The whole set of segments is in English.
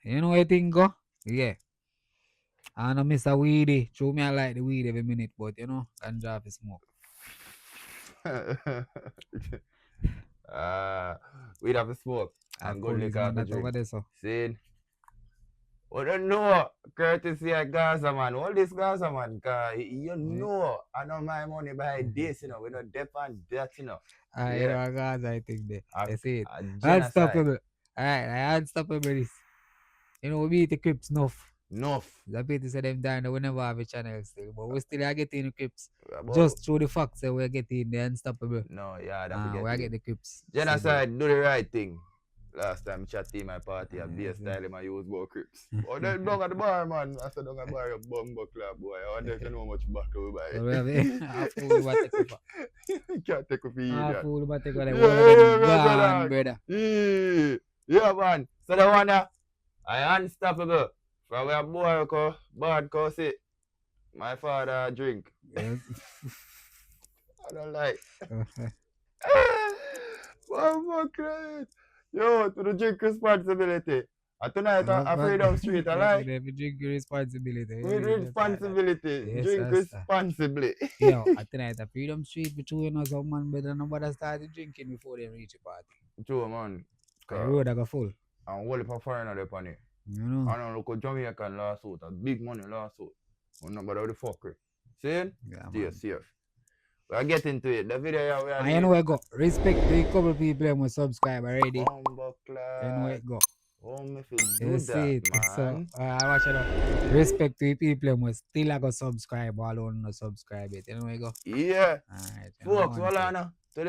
You know what I think go? Yeah. I know Mr. Weedy. Show me I like the weed every minute, but you know, ganja for smoke. We'd have to smoke I and good police liquor man to that over drink. there so. See? We don't know, courtesy of Gaza man. All this Gaza man, cause you know, I know my money by this, we don't depend that, You Yeah, know, guys, I think they. a, I see it. a genocide. Unstoppable. Alright, unstoppable this. You know, we beat the Crips enough. Enough. The people say them down, we never have a channel still. But we still are getting the Crips. About, Just through the facts that we're getting the unstoppable. no, yeah, I forget We are him. getting the Crips. Genocide, do the right thing. Last time chat team my party, a beer Yeah. style, I use more crips. Oh, then down at the bar, man. I said, down at the bar, you bumbo club, boy. I wonder if you know how much buckle we buy. So we have half fool what take over. You can't take a fee, Half idiot. fool what take over. Yeah, One of them yeah, gone, brother. brother. Yeah, man. So the one I unstoppable. From where boy go, bad go sit. My father drink. Yes. I don't like. Mama crying. Yo, to the drink responsibility. And tonight, a Freedom Street, I like. We drink responsibility. With responsibility. Yes, Drink yes, responsibly. Yo, at tonight at Freedom Street between us, some man better nobody started drinking before they reach the party. True, man. The road I got full. And what if a foreigner there on it? You know? I don't look at Jamaican lawsuit, a big money lawsuit. Nobody the fucker. See? Yeah, Stay man. safe. We'll get into it. The video we are And you know where it go. Respect to a couple people who subscribe already. Bumbo You know where it go. Oh, me feel You do see that, it. So, man. I watch it out. Respect to the people who still go subscribe or don't subscribe it. You know where it go. Yeah. Alright. Folks, hold on. To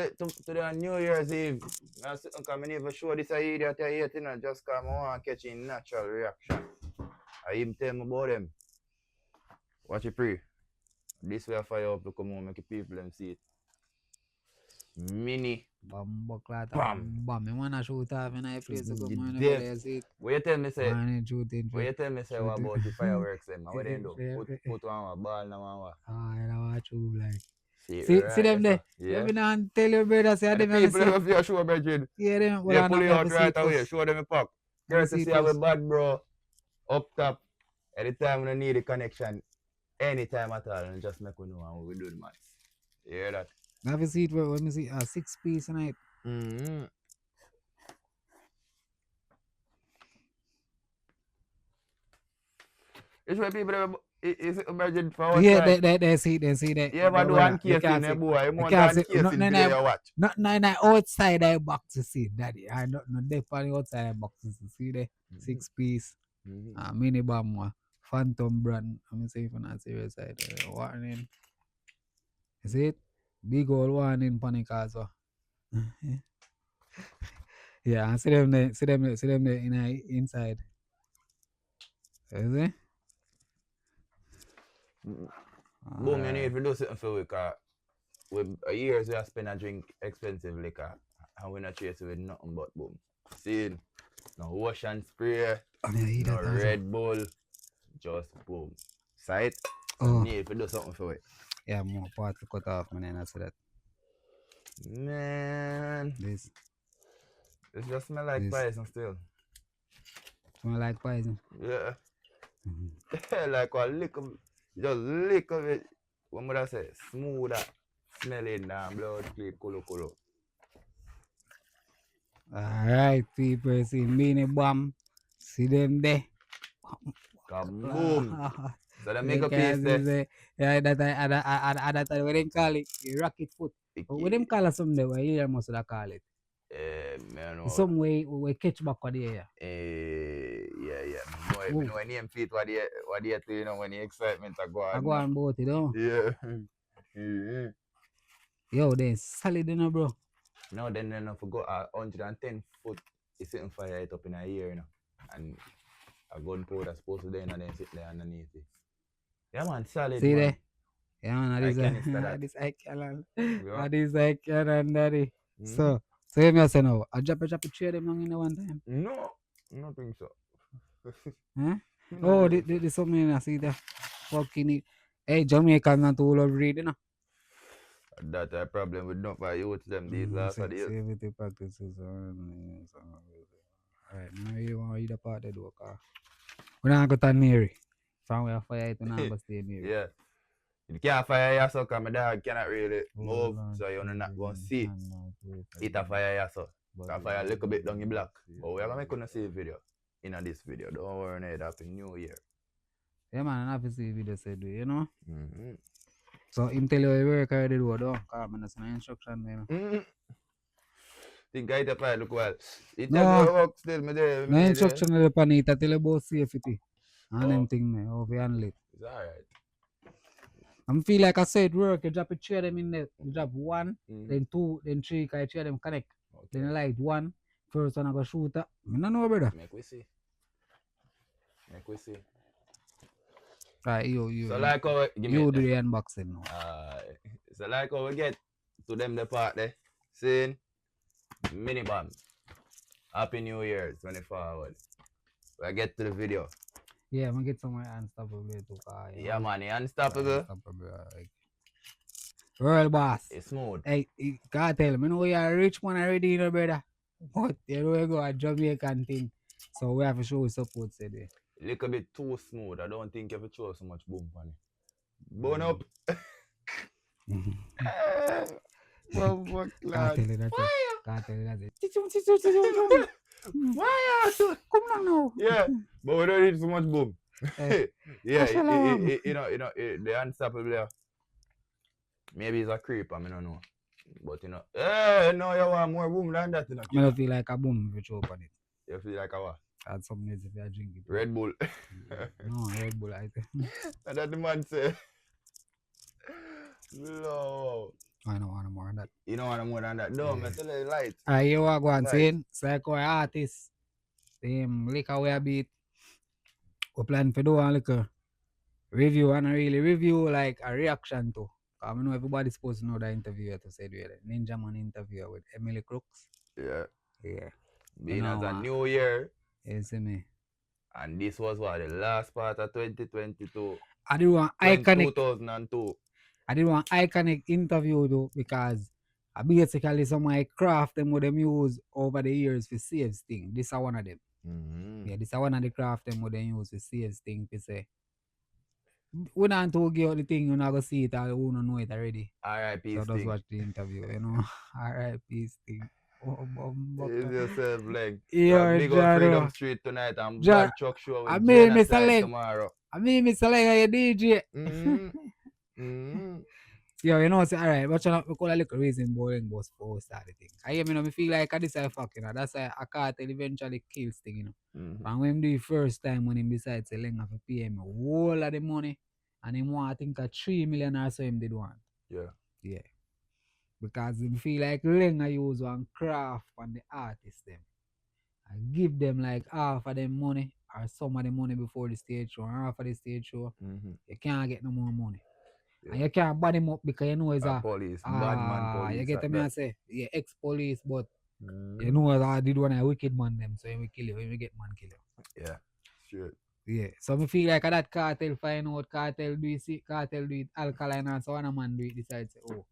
the New Year's Eve, I never show this idiot I hate, just because I want to catch in natural reaction. I even tell me about them. Watch it free. This way I fire up to come home, make the people them see it. Mini. Bumbo clat. Bam. Bam. You want to shoot off in a place to come on Dead. see it. What you tell me say? Shooting. What you tell me say what about the fireworks them? What they do? Yeah. Put one a ball now one. I know what you like. See them there. Yeah. Every now and tell your brother, say And them. the people have your show, Bridget. Yeah, them. Yeah, pull it out right away. Show them a pack. Courtesy of a bad bro up top. Anytime we need a connection, anytime at all, and just make we know and we do the maths. You hear that? Have a seat where when we see a 6 piece tonight. Mm-hmm. It's where people is emerging for outside. Yeah, they see that. Yeah, but do one case in there, boy. You want one case in there, you watch. Not outside that box to see, daddy. I don't know. They find outside that box to see there. 6 piece. Mini bomb, Phantom brand. I'm saying for not serious side. Warning. Is it? Big old warning panic as well. Yeah, see them there inside. Is it? Boom, you need to do something for because with years we have spent a drink expensive liquor and we're not chasing with nothing but boom. See, no ocean spray, no Red Bull, just boom. Sight, need to do something for it. Yeah, more part to cut off, man, and I said that. Man, this just smell like poison still. Smell like poison? Yeah. Like a little, just little bit, what would I say, smoother, smelling down, blood clean, color. Alright, people, see Mini Bomb, see them there. Kaboom. So they make a piece there. Yeah, that what them call it, rocket foot. What them call it someday, where you must call it? Man, some way we catch back what they yeah. You know when name feet what they you know when the excitement I go on. I go on boat, you know? Yeah. Yo, they solid, you know, bro. No, then I forgot 110 foot is sitting fire it up in a year, you know. And a gun powder supposed to then and then sit there underneath it. Yeah, man, solid. See man. there? Yeah, man, this I cannon. This I cannon, daddy. So you may say no. I drop a trade them long in the one time. No, I don't think so. Huh? Oh, this something I see there. Fucking it. Hey, Jamaican not all over read, you know. That's a problem with not by youth them these last days. Safety practices. Alright, I really want to read the part they do, cause we not go to Mary. From where fire it, we not go stay Mary. Yeah. You can't fire your so cause my dog cannot really Oh, move, Lord, so you're not going to Jesus, see and Lord, pray for it a them. fire your so. But Can fire a little bit down your block. But we are gonna make you see a video in this video. Don't worry, no, happy new year. yeah, man, I have to see the video said, you know. Mm-hmm. So him tell you how you work already do, though. Cause man, that's an instruction, you know. Mm-hmm. Think I tell look well. It No. tell me work still, me there. No instruction on the panita, tell you about safety. And Oh. them thing there, how we handle it. It's alright. I feel like I said it work, you drop it, three of them in there. You drop one, then two, then three, cause three of them connect. Okay. Then you light one, first one I go shoot up. I don't know, brother. Make we see. Make we see. Right, you. So like how give me You do the unboxing now. so like how we get to them the part there. Seeing mini bomb. Happy New Year 24 We get to the video. Yeah, I'm gonna get some unstoppable too. Yeah man, unstoppable. Unstoppable, like. World boss. It's smooth. Hey, can't tell me, you know, you're a rich man already, you know, brother. But you know, you go a Jamaican thing. So we have to show support today. Little bit too smooth. I don't think you have to throw so much boom on it. Burn up. Oh, fuck, lad. Can't tell you that. Can't tell you that. Fire! Come on now. Yeah, but we don't need so much boom. Eh, Yeah, Ashalom. you know, the unstoppable there. Maybe it's a creep, I mean, I don't know. But you know, no, you want more boom than that, you know. I don't feel like a boom if you throw upon it. You feel like a what? Add some if you drink it. Red Bull. No, Red Bull, I think. And that the man say. No. I don't want more than that. You don't want more than that. No, Yeah. I tell you light. Alright, you are going Right. saying, it's like our artists, them liquor we a beat. We plan to do a little review and a really review like a reaction to. Because I know everybody's supposed to know the interview to say the Ninja Man interview with Emily Crooks. Yeah. Yeah. Being as a know, new year. You see me? And this was what? The last part of 2022. I did one iconic 2002. I did one iconic interview though because I basically some of my craft them what them use over the years for save thing. This is one of them. Mm-hmm. Yeah, this is one of the craft them what they use for save thing to say. We don't to give out the thing, you're not gonna see it or you don't know it already. R.I.P. So just Sting. watch the interview, you know. R.I.P. Sting. Oh, Is yourself like Yeah, big on Freedom Jaro. Street tonight and Ja- Bad Truck Show with I mean, Mr. Genocide Leg. tomorrow. I mean, Mr. Lega, you DJ. Mm-hmm. Mm-hmm. Yo, you know, say, alright, but you know, we call a little reason boring boss post all the thing. I hear me, know, me feel like this is fuck, you know. That's why a cartel eventually kills thing, you know. Mm-hmm. And when him do the first time when him decides to lend for pay him a whole of the money, and him want, I think, a 3 million or so him did want. Yeah. Yeah. Because him feel like Lenga use one craft on the artist them. And give them like half of them money or some of the money before the stage show or half of the stage show. Mm-hmm. You can't get no more money. Yeah. And you can't ban him up because you know it's a Police, bad man police. you get like me I that. say, yeah, ex-police, but Mhm. you know I did one a wicked man them, so he will kill you, he will get man kill you. Yeah. Sure. Yeah. So me feel like that cartel find out, cartel do it alkaline and so on a man do it decide say, oh,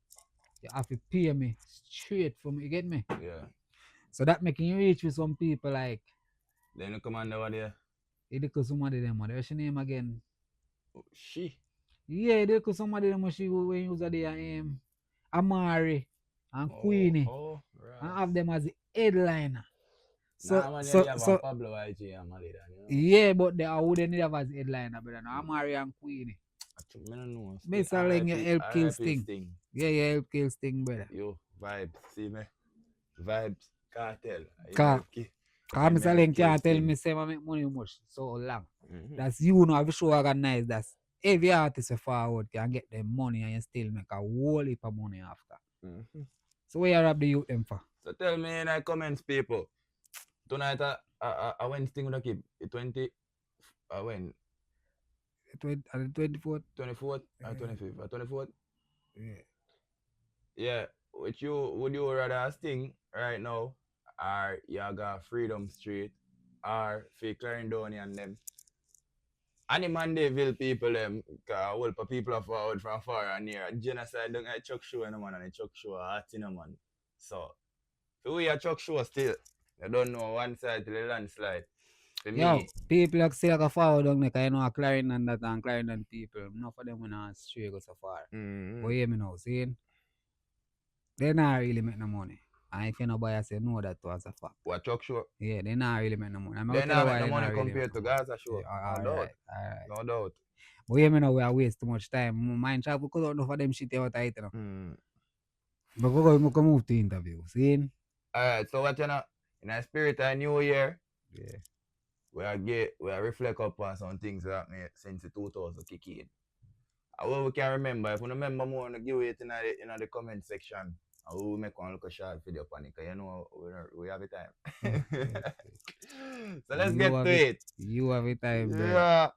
you have to pay me straight from you get me? Yeah. So that making you reach with some people like Then you come on over there. it because somebody them what's your name again? Oh, she. Yeah, they could somebody them she when use the Amari and Queenie. Oh, And right. have them as the headliner. So, Nah, man, so, you have so a Pablo IG and Malida, you know? yeah, but they wouldn't have as headliner, brother. No, Amari and Queenie. I don't know. Mr. Ling, you help kill Sting. Sting. Yeah, you help kill Sting, brother. Yo, vibes. See me? Vibes. Cartel. Because Mr. Ling can't tell me say I make money much so long. Mm-hmm. That's you know, if you organize that's every artist forward can get them money and you still make a whole heap of money after. Mm-hmm. So where you have the youth them for? So tell me in the comments, people. Tonight, I went Sting with a keep. 20. I went The 24th? 24th or Yeah. 25th. 24th? Yeah. Yeah. Would you rather Sting right now, or you got Freedom Street, or for Clarendon and them? Any Mandeville people them, cause whole pa people are forward from far and near. Genocide don't get Chuck Show no man, and the Chuck Show hot in man. So, for we a Chuck Show still, You don't know one side to the landslide. For Yo, me, people like still go forward down there, 'cause you know a Clarendon that and Clarendon people. Enough of them when I stray go so far. But hear me now, see? They not really make no money. And if you know buy, I say no, that was a fact. what truck show? Yeah, they not really make no money. I'm They tell not you make why no they money not really compared to make no money. Gaza show. Yeah, No doubt. alright. No doubt. But hear me now, we are waste too much time. Mind travel cut out enough of them shit out of it, you know. But we go move to interview, see? Alright, so what you know? In a spirit of New Year, Yeah. we are reflect upon some things that made since the 2000 kick in. And what we can remember, if we remember more, we give it in the comment section. And we will make one look short video upon it, 'cause you know we have the time. So let's get to it. You have a time, bro. Yeah.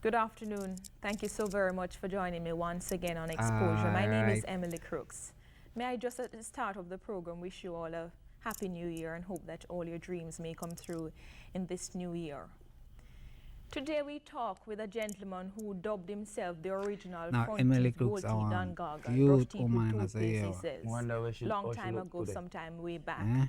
Good afternoon. Thank you so very much for joining me once again on Exposure. My name is Alright. Emily Crooks. May I just at the start of the program wish you all a happy new year and hope that all your dreams may come through in this new year. Today we talk with a gentleman who dubbed himself the original Now, front Emily teeth, Crooks, gold teeth and gaga, youth rough teeth woman, with I say, toothpaste, he yeah. says. Wonder where she- how Long she time look ago, today. sometime way back. Eh?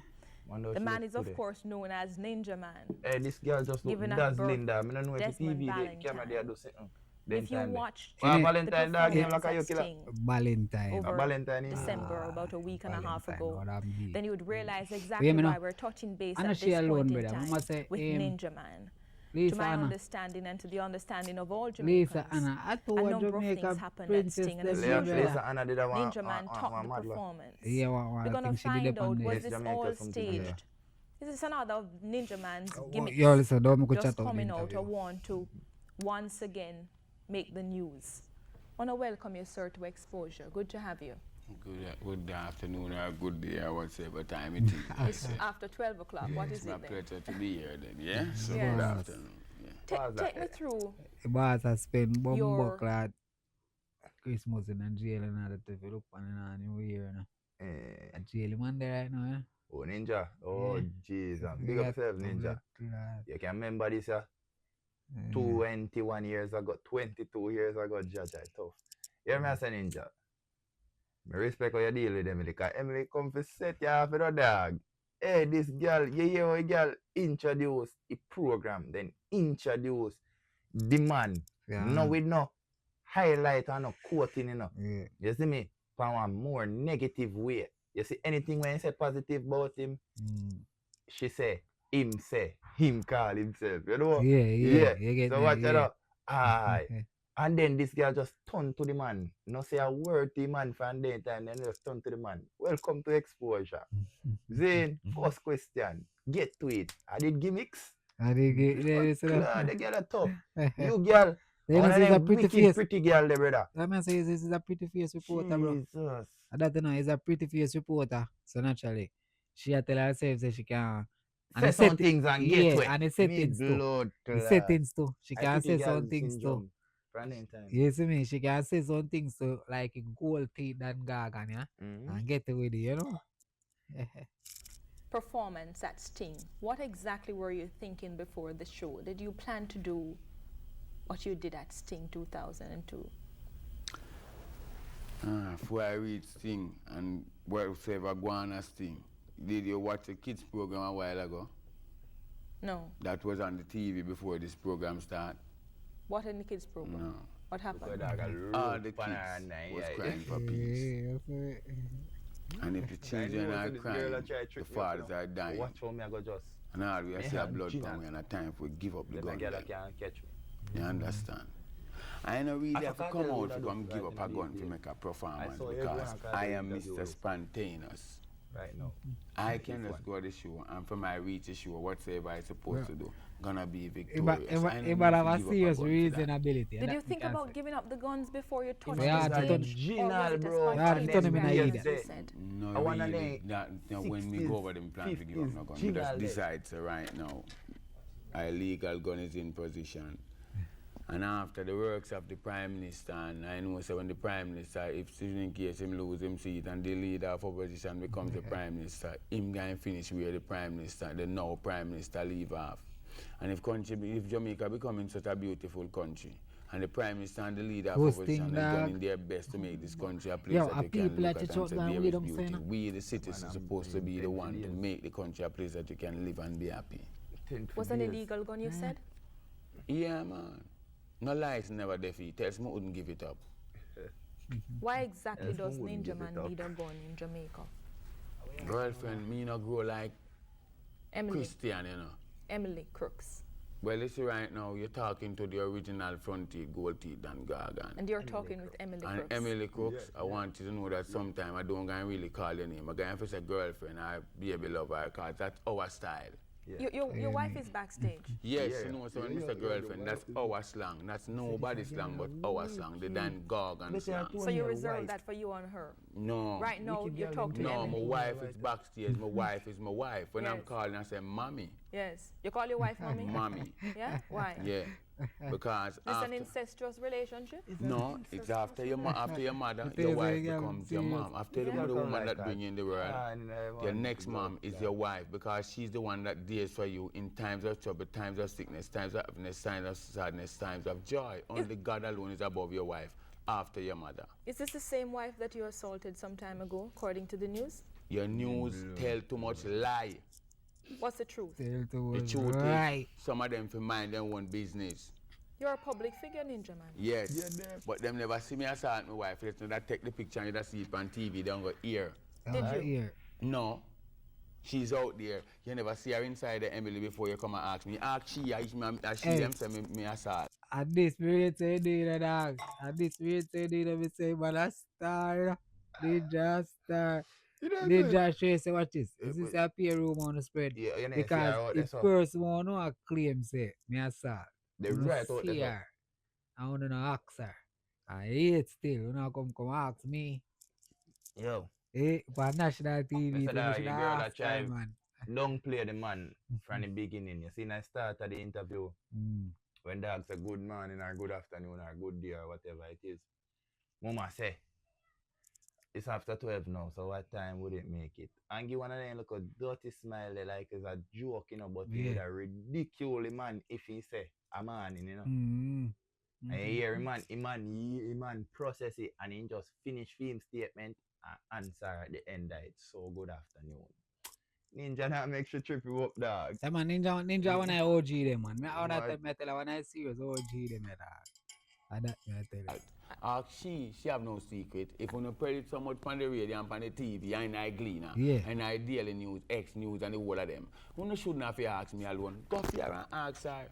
Wonder how The she man look is of today. course known as Ninja Man. Hey, this girl just look Giving up dazzling birth, there. I don't know if the Desmond TV, the camera Valentine. there do something. If you watched Any- the Valentine dog, him performance like a of you killer. Sting Valentine. over Valentine is- December, about a week and a half Valentine, ago, what I'm be. then you would realize Hear exactly me now? why we're touching base I'm at not this she alone, point in brother. time Mama say, with Ninja Man. Lisa To my Anna. understanding and to the understanding of all Jamaicans, Lisa Anna. I a thought number of Jamaica things happened at princess. Sting, and as them usual, brother. Lisa Anna did a Ninja Man topped the mad one. performance. Yeah, We're I gonna think she did find it on out, the... was this Jamaica all something, staged? yeah. Is this another of Ninja Man's gimmicks Yo, listen, don't make a just chat out the coming out interview. or want to once again make the news? I want to welcome you, sir, to Exposure. Good to have you. Good afternoon or good day or whatever time it is. It's after 12 o'clock. What is It's my it then? pleasure to be here then, yeah? So Yes. good afternoon. Yeah. Take me through. The boss has spent bomb Your- buckler Christmas in jail and all that. If you look on the New Year, you know. Eh, A jail man there right now, Oh, Ninja. Oh, Yeah. Jesus. yeah. Big up yourself, Ninja. Ninja. You can remember this, 21 years ago, 22 years ago, Judge, I tough. You hear me, I say, Ninja? I respect how you deal with Emily, because Emily come to set you off with a dog. Hey, this girl, you hear how a girl introduce the program, then introduce the man. Yeah. No, with no highlight and no quoting, you know. Yeah. You see me? From a more negative way. You see anything when you say positive about him, she say, him call himself. You know? Yeah. You get So me, watch it yeah. out. Aye. And then this girl just turned to the man. No say a word to the man for a day time, then just turn to the man. Welcome to Exposure. Zane, first question. Get to it. I did gimmicks. I think The girl are tough. You girl. They one know of say it's a them pretty wicked, face. pretty girl there, brother. That man says this is a pretty face reporter, bro. Jesus. And that you know is a pretty face reporter. So naturally, she a tell herself say she can. And Say the some set- things and yeah, get to it. and the Me settings too. blood The clot. settings too. She I can pretty say girl some things too. syndrome. Running time. You see me? She can say some things too, like gold teeth and gargan, yeah? Mhm. And get with it, you know? Performance at Sting. What exactly were you thinking before the show? Did you plan to do what you did at Sting 2002? Before I read Sting and whatever go on a Sting, did you watch the kids program a while ago? No. That was on the TV before this program started? What in the kids program? No. What So happened? dog a All rope the on her kids nine, was yeah. crying for peace. And if the children know, are so this girl a crying, try the trick me up, fathers you know. are dying. Watch how me I go just. And all we Me see a and blood Gina. from we and a time for give up the Let gun. a girl them. that can't catch me. You understand? I know really I have to forgot come tell you out what to I come do give right up a in gun the to day. make a performance saw because everyone call I the am interview. Mr. Spontaneous. Right now. I This can just one. go to the show and from my reach the show, whatever I supposed to do, gonna be He victorious. I might don't have need a to give up serious gun for that. reasonability. Did that you we think can about say. giving up the guns before you touched Yeah, the to stage? turn- Or was Original, it a bro. Yeah, to turn him in a spontaneous idiot. reaction, as you said? No, I wanna really, lay that when we 60s, go over them plan to give up no gun, we 50s just jingle decide so right now, a legal gun is in position. And after the works of the Prime Minister, and I know so when the Prime Minister, if in case him lose him seat and the leader of opposition becomes the Prime Minister, him going finish where the Prime Minister, the now Prime Minister leave off. And if Jamaica becoming such a beautiful country, And the Prime Minister and the leader of Who's opposition thing, is dog? doing their best to make this country a place Yo, that a you can people look at at the and say church, there we is don't beauty. say no. We, the citizens, supposed to be the one to make the country a place that you can live and be happy. Was an illegal gun, you said? Yeah, man. No lies never defeat. Tells me wouldn't give it up. Why exactly Yes, does who wouldn't Ninja give Man it up? need a gun in Jamaica? Girlfriend, me not grow like Emily, Christian, you know. Emily Crooks. Well, you see right now, you're talking to the original Frontier, Gold Teeth and Gargan. And you're talking with Emily And Crooks. Emily Crooks, I want you to know that sometime I don't gonna really call your name. I'm going to say girlfriend or baby lover, because that's our style. Your wife is backstage. Yes, Yeah, you know, so when yeah, Mr. yeah, Girlfriend, that's our slang. That's nobody's slang, but our slang, the Dan Gargan slang. So you reserve that for you and her. No. Right now, you talk to No, my Emily. wife is backstage. My wife is my wife. When I'm Yes. calling, I say, Mommy. Yes. You call your wife mommy? Mommy. Yeah? Why? Yeah. Because Is this an after, incestuous relationship? no, it's after your after your mother, It your is, wife yeah, becomes your serious. mom. After Yeah. the woman that Like bring you in the world, your next mom is your wife, because she's the one that deals for you in times of trouble, times of sickness, times of happiness, times of sadness, times of joy. Only God alone is above your wife, after your mother. Is this the same wife that you assaulted some time ago, according to the news? Your news tell too much lie. What's the truth? Tell to The us truth right. is, some of them for mind their own business. You're a public figure, Ninja Man. Yes, but them never see me assault my wife. They that take the picture and you just see it on TV, they don't go here. Did you? Here. No, she's out there. You never see her inside the Emily before you come and ask me. Ask she, Hey. them say me assault. At this period, say the dog. At this period, say the say, but a star. Ninja star. Ninja show say watch this. This is a peer room on the spread. Yeah, you know, Because out if there, so first one no claim say me a star. they right out see there. her. I want to ask her. I hate still. You know come ask me. Yo, For national TV, Mr. so Dog, you should you girl ask that try- her, man. don't play the man from the beginning. You see, I start of the interview Mm. when dog say good morning or good afternoon or good day or whatever it is. Mama say, it's after 12 now, so what time would it make it? And give one of them look a dirty smile there, like it's a joke, you know, but Yeah. it's a ridiculous man if he say a morning, you know. Mm. And you hear him man process it and he just finish film statement and answer at the end that it's so good afternoon. Ninja that makes you trip you up, dog. Yeah, man, ninja when I OG them, man. Me all that Right. time I tell her when I serious OG them, dog. And that me I tell you. Ask she have no secret. If you don't play it so much on the radio and on the TV and I Gleaner Yeah. and I Daily News, X News and the whole of them, you shouldn't have to ask me alone. Go here and ask her.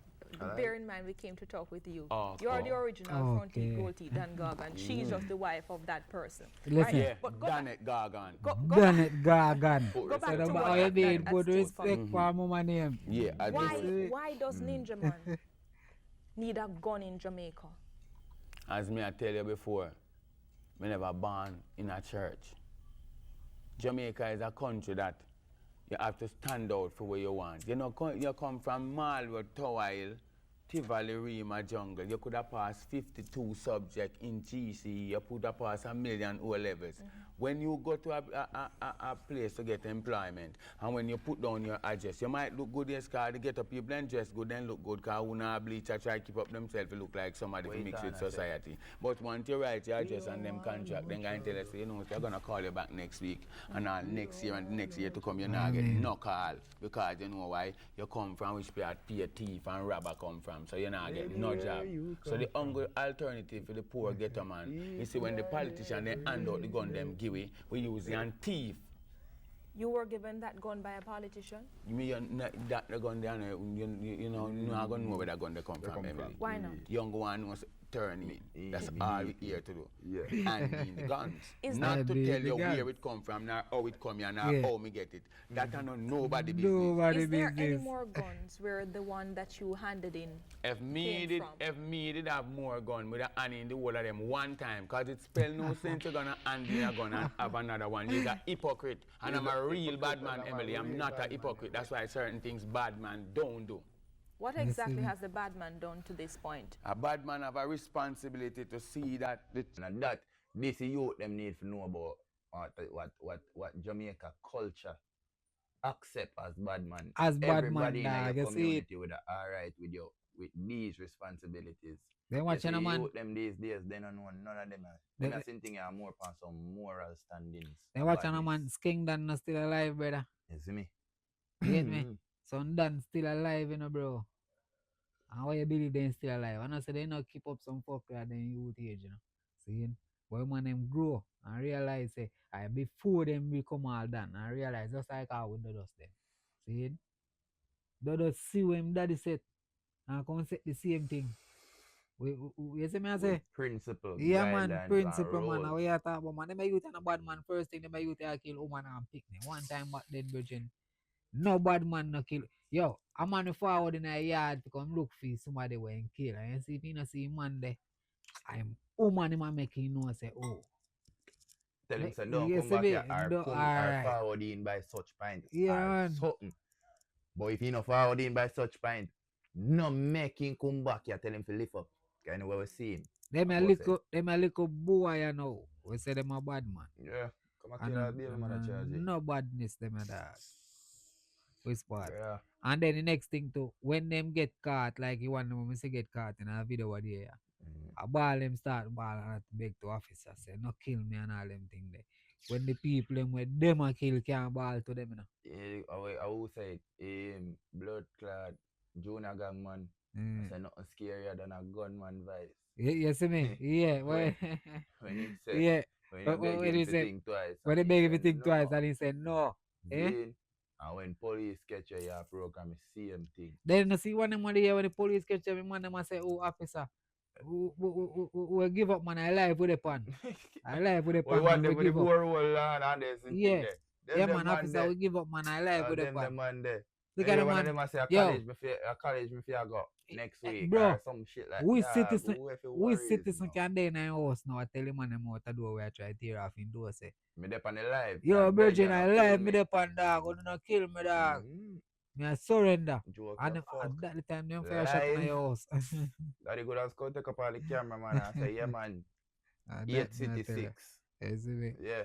Bear in mind, we came to talk with you. Oh, You're the oh. original Frontier Okay. Gold Teeth Dan Gargan. She's just the wife of that person. Listen. Yeah, But go back. Janet Gargan. Go Done it, Gargan. Go So back to no what matter how you that- did, that put stood for. respect for mama name. Yeah, I Why, just, why does Ninja Man need a gun in Jamaica? as me I tell you before, me never born in a church. Jamaica is a country that you have to stand out for what you want. You know, you come from Malwood, Tower Hill, Tivoli, Rima, Jungle. You could have passed 52 subjects in GC. You could have passed 1 million O levels. When you go to a place to get employment, and when you put down your address, you might look good, yes, because they get up, you blend dress good, then look good, because who not bleach, I try to keep up themselves to look like somebody to Wait mix on with a sec. society. But once you write your address and them contract, then going to tell us, you know, they're going to call you back next week, and next year and the next year to come, you're not getting no call, because you know why? You come from which part a thief and robber come from, so you're not getting no job. So the only alternative for the poor ghetto man, you see, when the politician, they hand out the gun, them give it, we use the thief. You were given that gun by a politician? You mean that the gun there, you know, you're not going to know where that gun they come from, Emily. Why not? Young one was turning in. That's all we here to do. Yeah. And in the guns. Is Not that- to The tell you guns. where it come from, nor how it come here, nor Yeah. how me get it. That I know nobody business. Nobody Is there any business. more guns where the one that you handed in? If me did have more gun with a hand in the whole of them one time, cause it spell no sense you're gonna hand in a gun and have another one. You're a hypocrite. And I'm a real bad man, Emily. I'm not a hypocrite. That's why certain things bad man don't do. What exactly has the bad man done to this point? A bad man have a responsibility to see that And that this youth them need to know about what Jamaica culture accept as bad man. As bad man, Everybody in dog, your you see it. community with alright with these responsibilities. They watching a man. Them these days, they don't know none of them. They- When I think they are more upon some moral standings. They watching a man. Skeng Dan not still alive, brother. You see me? You get me? Son Dan still alive, you know, bro. And why you believe they still alive? And I say they not keep up some fuck like them youth age, you know. See? But when them grow and realize, say, before them become all done, and realize just like how we do us them. See? They just see what him daddy said and come say the same thing. You see me I say? Principle. Yeah, man, guidelines, principle, and man. rules. How you talk about, man? Them a youth and a bad man. First thing, them a youth a kill woman and picnic. One time back then, virgin. No bad man no kill. Yo, a man forward in a yard to come look for somebody when kill. And you see if you not see man there, I'm woman him a make him know say, oh. Tell him, Like, say, don't you come see back me? here or No, come or alright. forward in by such point. Yeah, or man. something. But if he not forward in by such point, no make him come back here. Tell him to lift up. Kind of where we see him. Them a Boss little boy, you know. We say them a bad man. Yeah. Come and And kill that baby man a charge. no badness them a dog. We spot. Yeah. And then the next thing too, when them get caught, like you want them say get caught in a video what there, a ball them start ball and beg to officer say no kill me and all them thing there. When the people them with them a kill can't ball to them, you know. Yeah, I will say blood clad junior gangman. I say nothing scarier than a gunman vice. You see me? Yeah. When he said, Yeah. when he beg him to think twice. When they and beg he him to said think twice no. and he said no. Eh? Then, and when police catch you, your program is same thing. Then you see one of them when the police catch them, man, them a say, oh, officer, we give up, man. I live with the pan. I live with the We pan. want We them with the give up. board roll and there's something Yeah. there. Yeah, man, officer, we give up, man. I live with the Them pan. man there. Look at the One of man. them I say a Yo. college me fear go next week Bro, or some shit like we that. citizen, Go if you we worries citizen now. can day in our house now. I tell him, man, I'm out the door where I try to tear off in door, say, Me dep on the live. yo, and virgin, beg you I not kill live me the pan, dog. You not kill me, dog. Me I surrender. Joke And your at fuck. that time, them fire shot in Live. your house. Daddy go and go take up all the camera man and say, yeah man, And 8 that, me city I tell you. 6. You see me? Yeah.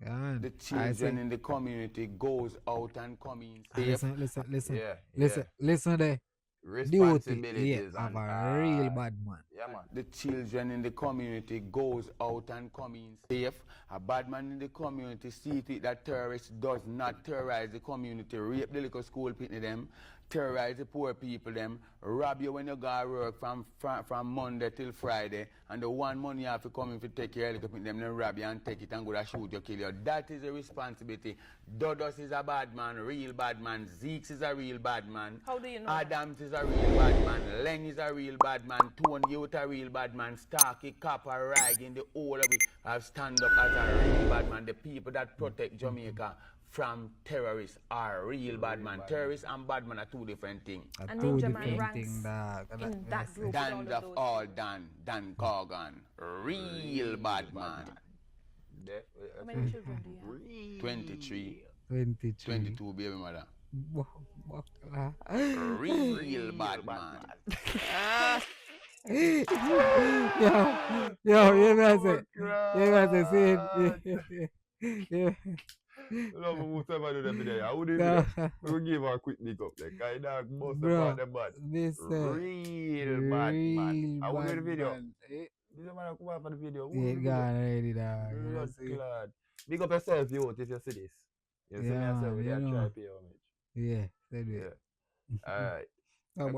Yeah, man. The I children say, in the community goes out and come in listen, Yeah. listen there. Duty, Responsibilities yeah, of and a real bad man. Yeah man. The children in the community goes out and come in safe. A bad man in the community see to it that terrorist does not terrorize the community, rape the little school people them, terrorize the poor people them, rob you when you go to work from Monday till Friday, and the one money you have to come in to take your little people them, then rob you and take it and go to shoot you, kill you. That is a responsibility. Dodos is a bad man, real bad man. Zeeks is a real bad man. How do you know Adams is a real bad man. Leng is a real bad man. Tone Youth a real bad man. Starkey, Copper, Rag, the whole of it have stand up as a real bad man. The people that protect Jamaica from terrorists are real bad man. Terrorists and bad man are two different things. And Two Ninja Man different ranks thing, dog. in that group? Dan of all Dan Corgan, real bad man. How many children do you have? 23, 23. 22 baby mother. Bakla. Real bad man. Yo, you guys say, yeah. Love whoever do them today. I wouldn't we give her a quick big up. Like, I dog most Bro, about them bad. This Real bad man. I will do the video. man. This man come out for the video. Yeah, gone already, dog. You Blood see? clad. Big up yourself, you if you see this. You see me Yeah, yourself with you that know. try pay homage. Yeah, said it. Yeah. Alright. No,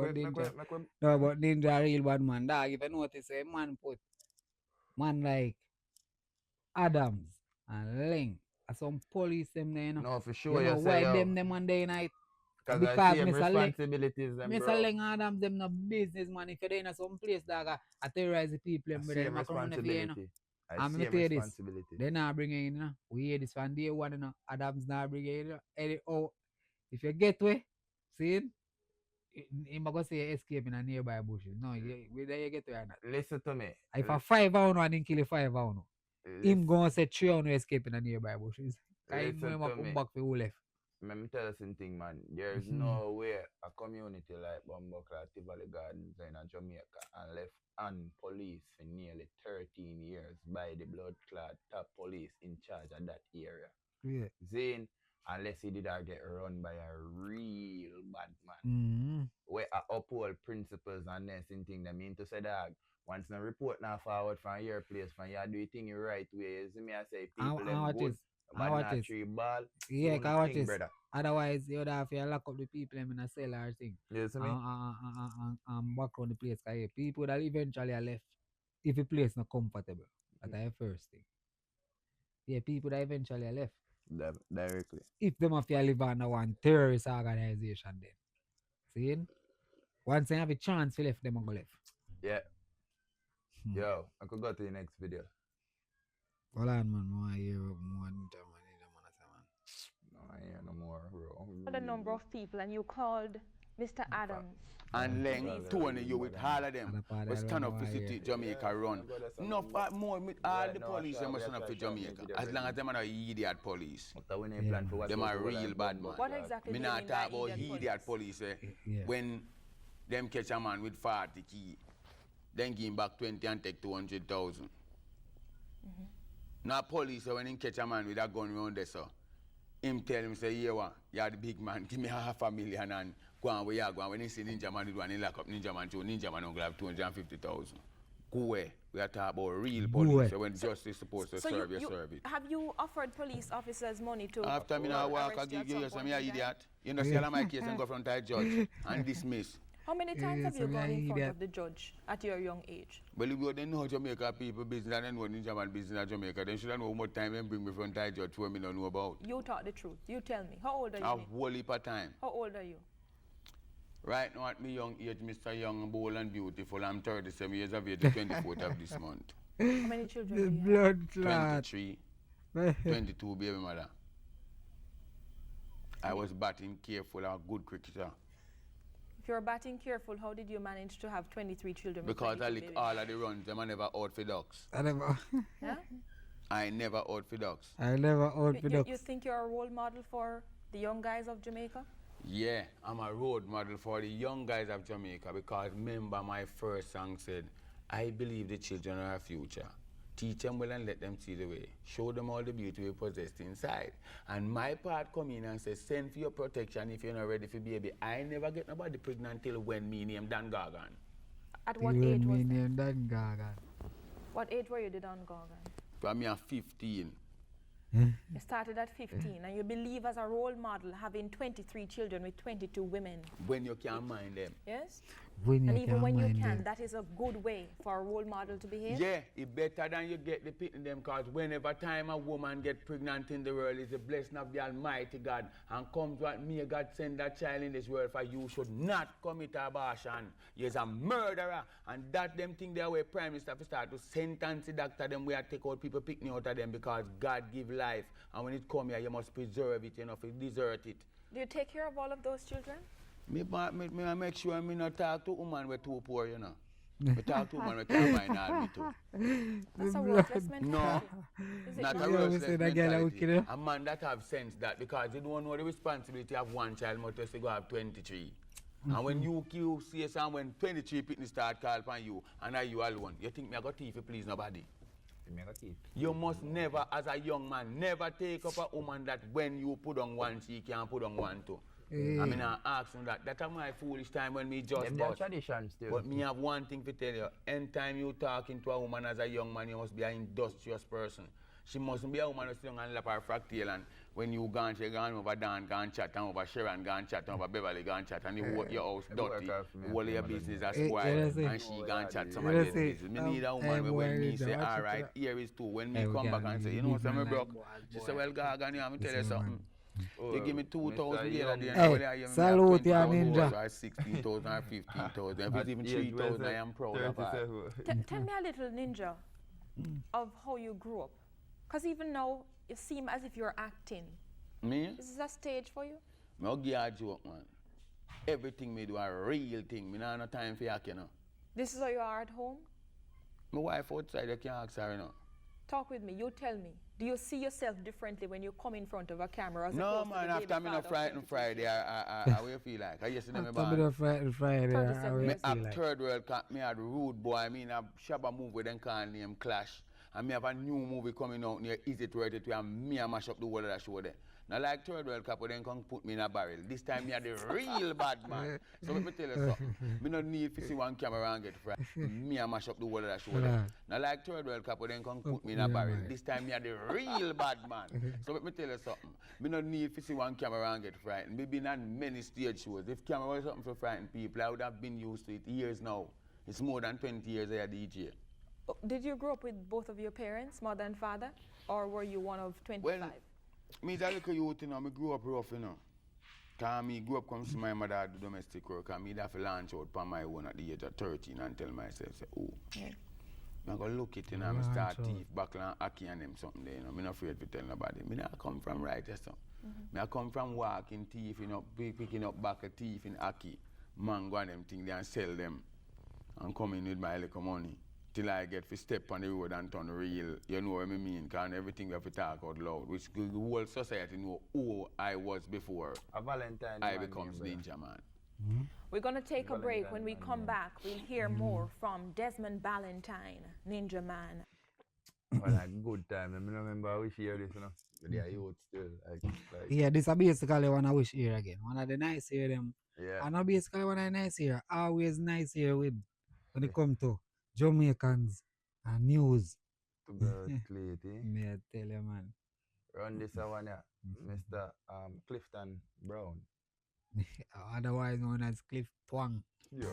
but Ninja a real bad man, dog. If you notice, a man put man like Adams and Leng, and some police them there, you know. No, for sure. You know You why say, them Monday night? because because I see them Mr. Leng- responsibilities them, Mr. bro. Leng Adams, them no business, man. If you're in some place, dog, I terrorize the people, them, I brother. see Them them a come on the you know. responsibility. I'm I gonna see them tell you this. responsibility. They not bringing in, you know. We hear this one day one, you know. Adams not bringing in, you know. Oh, if you get way, see it? He might go say escape in a nearby bushes. No, whether you get way or not. Listen to me. If a 5 hour and didn't kill a 5 hour, him Listen- gonna say 3 hour escape in a nearby bushes. Him Listen going to come me. back for who left. Let me tell you something, man. There's no way a community like Bumbleclad, Tivoli Gardens in Jamaica and left on police for nearly 13 years by the blood clad top police in charge of that area. Yeah. Zane, unless he did get run by a real bad man. Mm. Where I uphold principles and then thing that mean to say dog. Once the report now forward from your place, from you do thing the right way. You see me I say people them what good, is? but What not is? tree ball. Yeah, do cause what thing, is? brother. Otherwise, you would have to lock up the people them in a cell or thing. You see me? Back on the place. Cause yeah, people that eventually are left if the place not comfortable. That's the first thing. Yeah, people that eventually are left. Directly. If them have to live under one terrorist organization then. See? Once they have a chance to left, them will go left. Yeah. Hmm. Yo, I could go to the next video. Hold on, man. More hear more ninja man. No, I hear no more, bro. The number of people, and you called Mr. Adams. And Yeah. then Tony, you with all of them. We stand up for city Jamaica run. No, more with all the police, they must stand up for Jamaica. As long as them are not idiot police. But when they plan for what Them was are the real whole bad lot, man. What exactly Me do you not mean talk by about idiot idiot police. Yeah. When them catch a man with 40 key, then give him back 20 and take 200,000. Now police, when him catch a man with a gun round there, so him tell him, say, yeah, what? You're the big man, give me $500,000 and go on where you go. And when he see Ninja Man, he lock up Ninja Man too. Ninja Man will have 250,000. Go away. We are talking about real police. So when justice is supposed to serve, you serve it. Have you offered police officers money to After me now walk, I arrest you give at you some some point in time? idiot. You know, see all of my case and go front of the judge and dismiss. How many times Yeah, have you some gone in front idiot. of the judge at your young age? Well, if you don't know Jamaica people business and then know Ninja Man business in Jamaica, then should I know how much time them bring me front of the judge where me don't know about. You talk the truth. You tell me. How old are you? A Nick? whole heap of time. How old are you? Right now at my young age, Mr. Young, bold and beautiful, I'm 37 years of age, the 24th of this month. How many children The do you have? blood clot. 23, 22 baby mother. I was batting careful, a good cricketer. If you're batting careful, how did you manage to have 23 children? with Because I 22 lick babies? all of the runs, them I never out for ducks. I never, Yeah? I never out for ducks. I never out for You ducks. think you're a role model for the young guys of Jamaica? Yeah, I'm a road model for the young guys of Jamaica because remember my first song said, I believe the children are our future. Teach them well and let them see the way. Show them all the beauty we possess inside. And my part come in and say, send for your protection if you're not ready for baby. I never get nobody pregnant till when me name Dan Gargan. At what You age and was me that? named Dan Gaga. What age were you, Don Gorgon? From me at 15. You started at 15, and you believe as a role model having 23 children with 22 women. When you can't mind them. Yes? When you And even can't when you mind can, them. that is a good way for a role model to behave. Yeah, it's better than you get the pit in them because whenever time a woman get pregnant in the world, it's a blessing of the Almighty God. And comes what me, God send that child in this world for you should not commit abortion. You're a murderer. And that them thing there where Prime Minister have to start to sentence the doctor them where take out people picking out of them because God give life. And when it come here, you must preserve it, you know, if you desert it. Do you take care of all of those children? Me make sure me not talk to woman with too poor, you know. Me talk to woman with can't find all me too. That's a worthless mentality. No. Is it Not not? a You always worthless say that girl a mentality. wicked, A man that have sense that because they don't know the responsibility of one child, but just go have 23. And when you see some when 23 people start call upon you and are you alone, you think me I got thief to please nobody. You must never, as a young man, never take up a woman that when you put on one, she can't put on one too. I mean, I ask him that. That's my foolish time when me just Them bust. tradition still. But me have one thing to tell you. Anytime you talking to a woman as a young man, you must be an industrious person. She mustn't be a woman who sit down and lap her fractal and when you gone, she gone over Dan, gone chat, and over Sharon, gone chat, and over Beverly, gone chat, and you work your house dirty, all your business as Eh, spoiled, you know and she gone chat some You of know your say, business. Me need a woman I'm when me worried say, about all you right, too. here is two. When me Hey, we come back can't and say, you leave know, my so me life, broke. boy, She boy. say, well, Gargan, you have to tell you Listen, something. They give me 2,000 the other day. Hey, and I salute ya, ninja. Or 16,000 or 15,000. If it's even 3,000, I am proud of that. Tell me a little, Ninja, of how you grew up. Because even now, you seem as if you're acting. Me? Is this a stage for you? Me give you a joke, man. Everything me do a real thing. Me not no time for yak, you know. This is how you are at home? My wife outside, you can't ask her, you know. Talk with me. You tell me. Do you see yourself differently when you come in front of a camera? As No, opposed to man, the after baby me no father of frightened 22 Friday, children? how you feel like? I yesterday me After me born. the Friday, 37 I will years. Me feel up like. third world, me had rude boy. I mean, a shabba move with them call name Clash. and me have a new movie coming out near Easy to It and me a mash up the whole of that show there. Now like Third World Cup, then come put me in a barrel. This time me are the real bad man. So let me tell you something. Me no need to see one camera and get fried. Me a mash up the whole of that show there. Now like Third World Cup, then come put me in a barrel. This time me are the real bad man. So let me tell you something. Me no need to see one camera and get frightened. Me been on many stage shows. If camera was something for frightened people, I would have been used to it years now. It's more than 20 years I a DJ. Did you grow up with both of your parents, mother and father, or were you one of 25? Well, me is a little youth, you know. Me grew up rough, you know. Cause me grew up come see my mother do domestic work, and me have to launch out on my own at the age of 13 and tell myself, say, oh, I'm gonna look it, you know, I start thief, buckle and hockey and them something there, you know. Me not afraid to tell nobody. Me not come from right there, so. Me I come from walking thief, you know, picking up back a thief in hockey, mango and them things there and sell them, and come in with my little money. Till I get to step on the road and turn real, you know what I mean? Because everything we have to talk out loud, which the whole society know who I was before A Valentine I man, becomes yeah, Ninja Man. We're going to take a break. When we Valentine come Man, back, we'll hear more from Desmond Ballantyne, Ninja Man. Well, like good time. I remember I wish you hear this, you know. But they are youth still. Like, Yeah, this is basically one I wish here again. One of the nice here them. yeah. And basically one of the nice here. Always nice here with when it come to Jamaicans and news. To go cleat, eh? Me I tell you, man. Run this one, yeah. Mr. Clifton Brown. Otherwise known as Cliff Twang. Yo.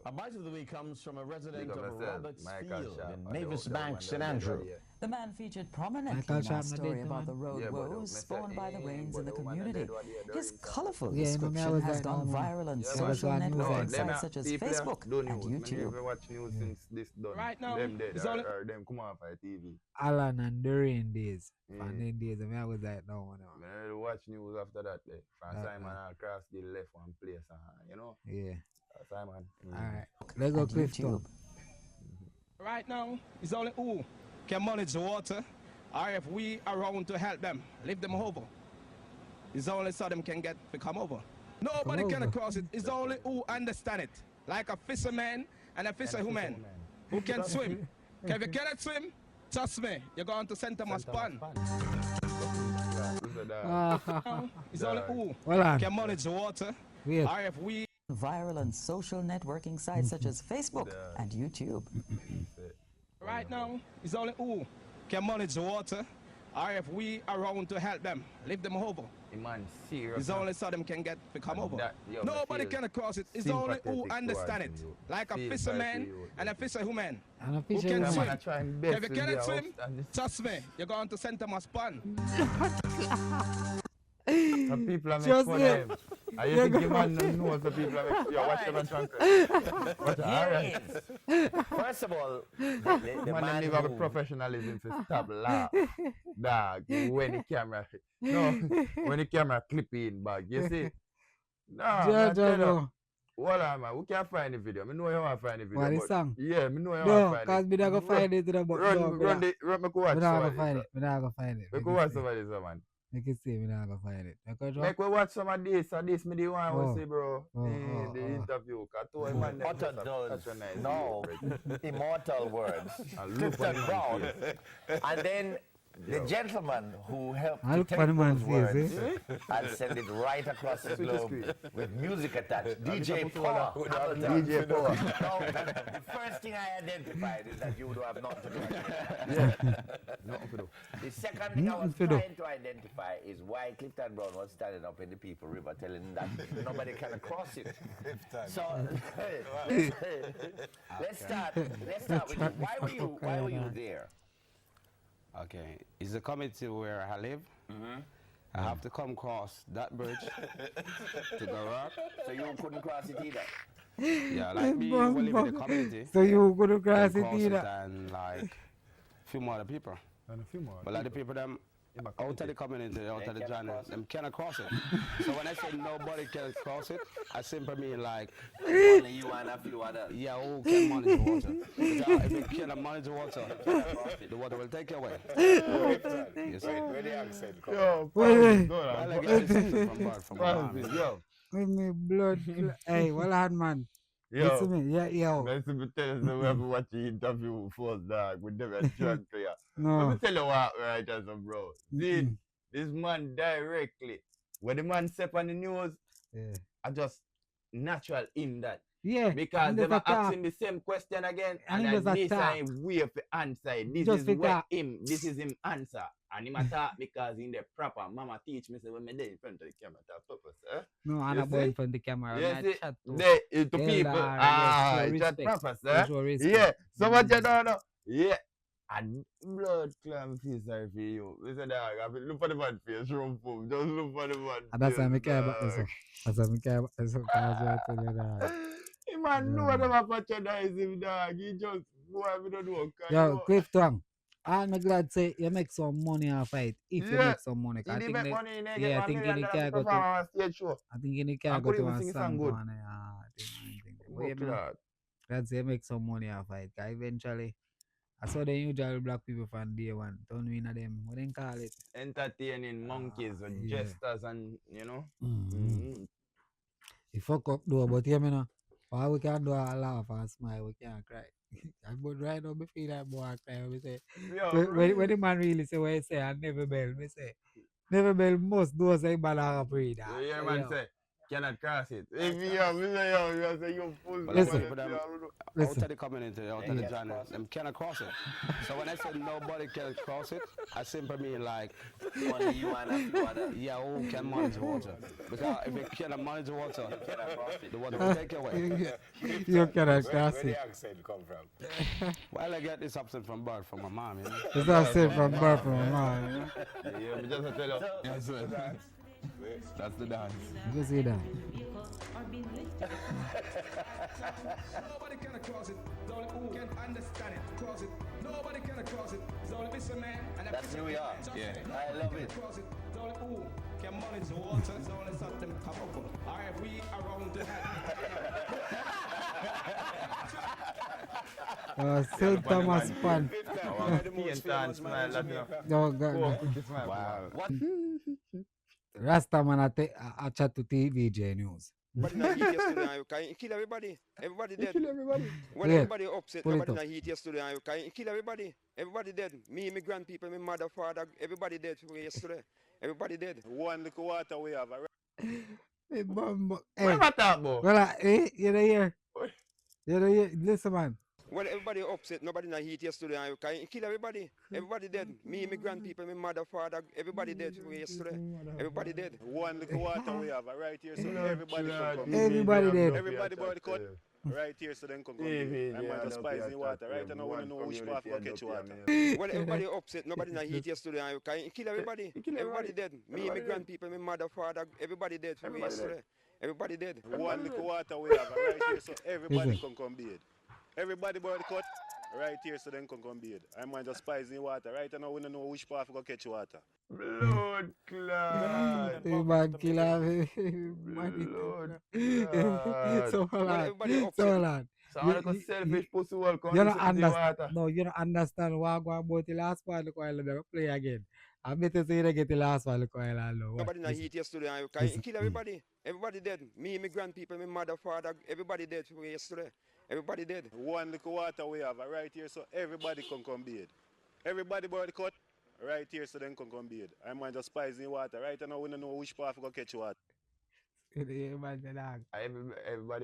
Our bite of the week comes from a resident Big up of yourself, Roberts Michael Field Sharp. in Oh, Mavis the Bank, one St that Andrew. did, yeah. The man featured prominently Michael in our Sharp, story my about dad, the road Yeah, but woes Mr. spawned by the rains in the but the woman community. that did what he His did, colourful Yeah, no, me description always has like gone that, man. viral on Yeah, social man. No, networking them sites such as people Facebook don't and use. Me YouTube. never watch news since this done. Right now, them dead it's only- or them come off our TV. Alan and the rain days. Yeah. And then days, I mean, I was like, no, no. I never watch news after that. From Simon across the left one place, you know. Yeah. Simon. Alright. Let's go And Cliff YouTube. Twang. Right now, it's only who can manage the water, or if we around to help them, lift them over. It's only so them can get to come over. Nobody can over. cross it. It's only who understand it. Like a fisherman and a fisherwoman who can swim. If you cannot swim, trust me, you're going to St. Thomas Pond. It's only who Hold on. can manage the water, Wait. or if we Viral on social networking sites such as Facebook and YouTube. Right now, it's only who can manage the water, or if we around to help them, lift them over. Man, serious. It's only so them can get to come And over. that, yo, Nobody I feel can cross it. It's only who sympathetic understand it. towards you. Like a Feel fisherman for you. and a fisherwoman. And a Who fisher can woman. swim? I try and best If you with cannot their swim, house and this- trust me, you're going to St. Thomas Pond. Some people are making Just fun it. of him. And you think the man don't know the people are making. Yo, watch them and translate. But alright. First of all, the Man, man them never have a who- professionalism to stop laugh. Dog, when the camera, no, when the camera clip in back, you see? No, man, tell you, no. hold on, man, we can't find the video. I know you want to find the video. What, the but- song? Yeah, I know you No, want to because find me not it. gonna find it in the book. Run, No, run, me me go watch not some gonna of find this. it. Me not gonna find it. We Make go it watch see. some of this, man. Make it see, me not gonna find it. Because Make we watch some of this, and this me the one Oh. we see, bro. Oh, the oh. interview. Cause two man them utter just those patronize no you. immortal words. And look Clifton on Brown. the man face. And then the gentleman who helped I to look take for the man's those face, words and send it right across the Switch the globe screen. with music attached. DJ put Power. all Hamilton. DJ Power. Now, the first thing I identified is that you would have not to do it. Nothing to do. The second thing I was Nothing to do. trying to identify is why Clifton Brown was standing up in the People River telling that nobody can cross it. So let's start with you. Why were you there? Okay, it's the community where I live. I have to come across that bridge to go rock. So you couldn't cross it either. Yeah, like me, we live in the community. So you couldn't cross them it cross either. and like few more other people. And a few more. But like the people them In my out of the community. community, out They of the cannot journey, cross it. them cannot cross it. So when I say nobody can cross it, I simply mean like, Only you and a few others. yeah, who can manage the water? Because if you cannot manage the water, the water will take you away. Yes, sir. Where the accent come? Yo, Wait. go I on. like it from back, from Pause back. this, yo. With me blood. Hey, well on, man. Listen me, yeah, yo. Listen me tell you, so we have to watch the interview first, dog. We never drunk to you. Let No. me tell you what, right, as a bro. See, this man directly, when the man step on the news, Yeah. I just natural in that. Yeah. Because and they just were attack. asking the same question again, And and he I just miss attack. him way for answer it. This Just is for what that. this is him answer. And him attack because in the proper mama teach me say when me there in front of the camera to purpose. No, I'm You not going see? from the camera. You I see? chat to They to elder, people. yes, show Chat respect. proper, You sir. show respect. Yeah. So what you don't know? Yeah. And blood clam feel sorry for you. Listen, dog, I mean, look for the man face, room boom. Just look for the man. And that's why I care about face, this. That's why I care about this. Because I tell you that. dog. He man know them a patronize him, dog. He just, boy, we don't know. Yo, Cliff Twang. I'm glad say you make some money off it. If you Yeah. make some money. He 'Cause I did think make they- money in there, yeah, I get think $1 you million can go to. perform on stage show. I think you I can go could to even a sing a song song good. on it. I think. But you Fuck know, that. glad say you make some money off it. 'Cause eventually, I saw the usual black people from day one. Don't win at them. What they call it? Entertaining monkeys and yeah. jesters and, you know. Mm-hmm. You fuck up though, but you know, why we can do a laugh and smile, we can't cry. But right now, me feel like boy I cry. We say, when the man really say what he say, I never bell, me say, never bell must do say bad and breathe. You hear man say, cannot cross it. If you have, me say, yo, you say, you full. But Listen. out of the community, out of the genre, them cannot cross it. So when I said nobody can cross it, I simply mean like Only you and a few others. yeah, who can manage water? Because if you cannot manage water, the water will take you away. You cannot cross Where the it. accent come from? Well, I get this accent from birth from my mom, you know. It's not safe from birth from my man. You know? Yeah, me just tell you. Yes, sir. That's the dance. You see that? Nobody can cross it. It's only who can understand it. Cross it. Nobody can cross it. It's only Mr. Man. And That's New York. Yeah. I love it. Cross it. It's only who can manage the water. It's only something come over. Or if we around to St. Thomas Pan. No, go. Wow. What? Rasta man I chat to TVJ News. Everybody in the heat yesterday and you can kill everybody. Everybody dead. When Yeah. everybody upset, Pull it nobody in up. the heat yesterday and you can kill everybody. Everybody dead. Me, my grandpeople, my mother, father, everybody dead yesterday. Everybody dead. One little water we have. Hey, What hey, about that, boy? well, you know here. You know here. Listen, man. When everybody upset, nobody in the heat yesterday and you can kill everybody. Everybody dead. Me, my grandpeople, my mother, father, everybody dead yesterday. Everybody dead. One little water we have right here, so everybody can come. Everybody dead. Everybody by the cut right here, so then can come. I'm at the spicy water, right? And I want to know which path will catch water. When everybody upset, nobody in the heat yesterday and you can kill everybody. Everybody dead. Me, my grandpeople, my mother, father, everybody dead yesterday. Everybody dead. One little water we have right here, so everybody can come bathe. Everybody by the cut right here, so then can come bathe. I'm at the spicy water, right? And I want to know which path will catch water. Blood clot. Hey, man, killer. Blood So hold on. So hold on. So I'm like a selfish pussy will come You to don't the understand. water. No, you don't understand what I'm going about the last one. Look while they play again. I better say they get the last one. Look while I know. Nobody in the heat yesterday and you can kill everybody. Everybody dead. Me, my grandpeople, my mother, father, everybody dead yesterday. Everybody dead. One little water we have right here, so everybody can come bathe. Everybody by the cut right here, so then can come bathe. I'm at the spicy water, right? And I want to know which path will catch water. Everybody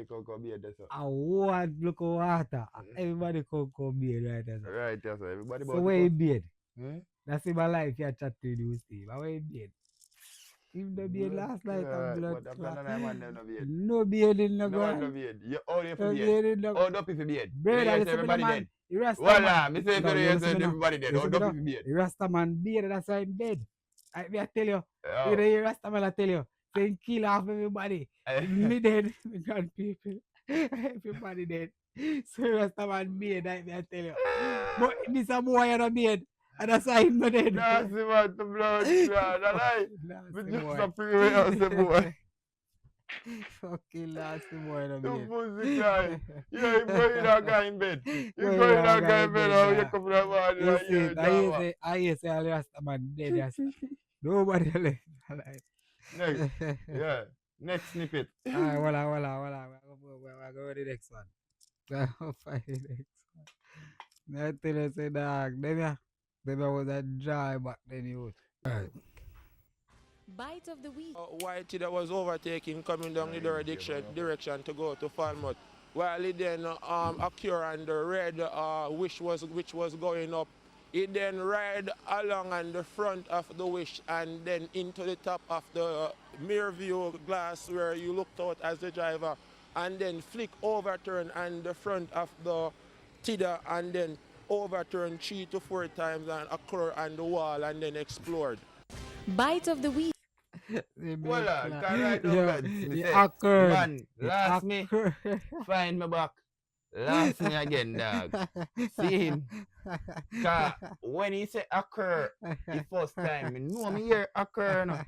can come here, that's all. I want look water. Everybody come here right there. Right, that's all. Everybody So where you beard? Hmm? That's in my life you chat to you, Steve. Where you beard? Him the beard last night and blood clot. No beard in the No one no ground. beard. You all you No for beard beard. in the Hold up if you beard. Brother, Yes, listen to the everybody man. dead. The Rasta Voila, man. me say No, to you you, listen to everybody dead. Listen Hold to up the- if you beard. The Rasta man beard, that's why I'm dead. I tell you. Oh. You know, the Rasta man I tell you. Saying kill off everybody. Me dead, my grand people. Everybody dead. So Rasta man beard, I tell you. But this a boy and a beard. And that's why I'm not dead. Nasty man, the blood clot. I like. Nasty Me just boy. a free house, the boy. Fucking nasty boy and a The beard. pussy guy. Yeah, you go in that guy in bed. You Go go in in that that guy guy in in bed. bed, How you nah. come from the morning You and see you it, drama. I hear say all Rasta man dead. Yes. Nobody left alive. Next. Yeah. Next snippet. Alright, well, we're going to the next one. We're going to find the next one. I tell you, say, dog, them was a dry back then, you. Alright. Bite of the week. Whitey that was overtaking coming down the direction to go to Falmouth. While he then occur on the red which was going up. He then ride along on the front of the wish and then into the top of the mirror view glass where you looked out as the driver and then flick overturn on the front of the Tida and then overturn 3 to 4 times and occur on the wall and then explode. Bite of the week. Well, can right now, Yeah, lads. it Me say, occurred. man, It last me, occurred. find me back. Last me again, dog. See him. Cause when he say occur the first time, me know me hear occur no.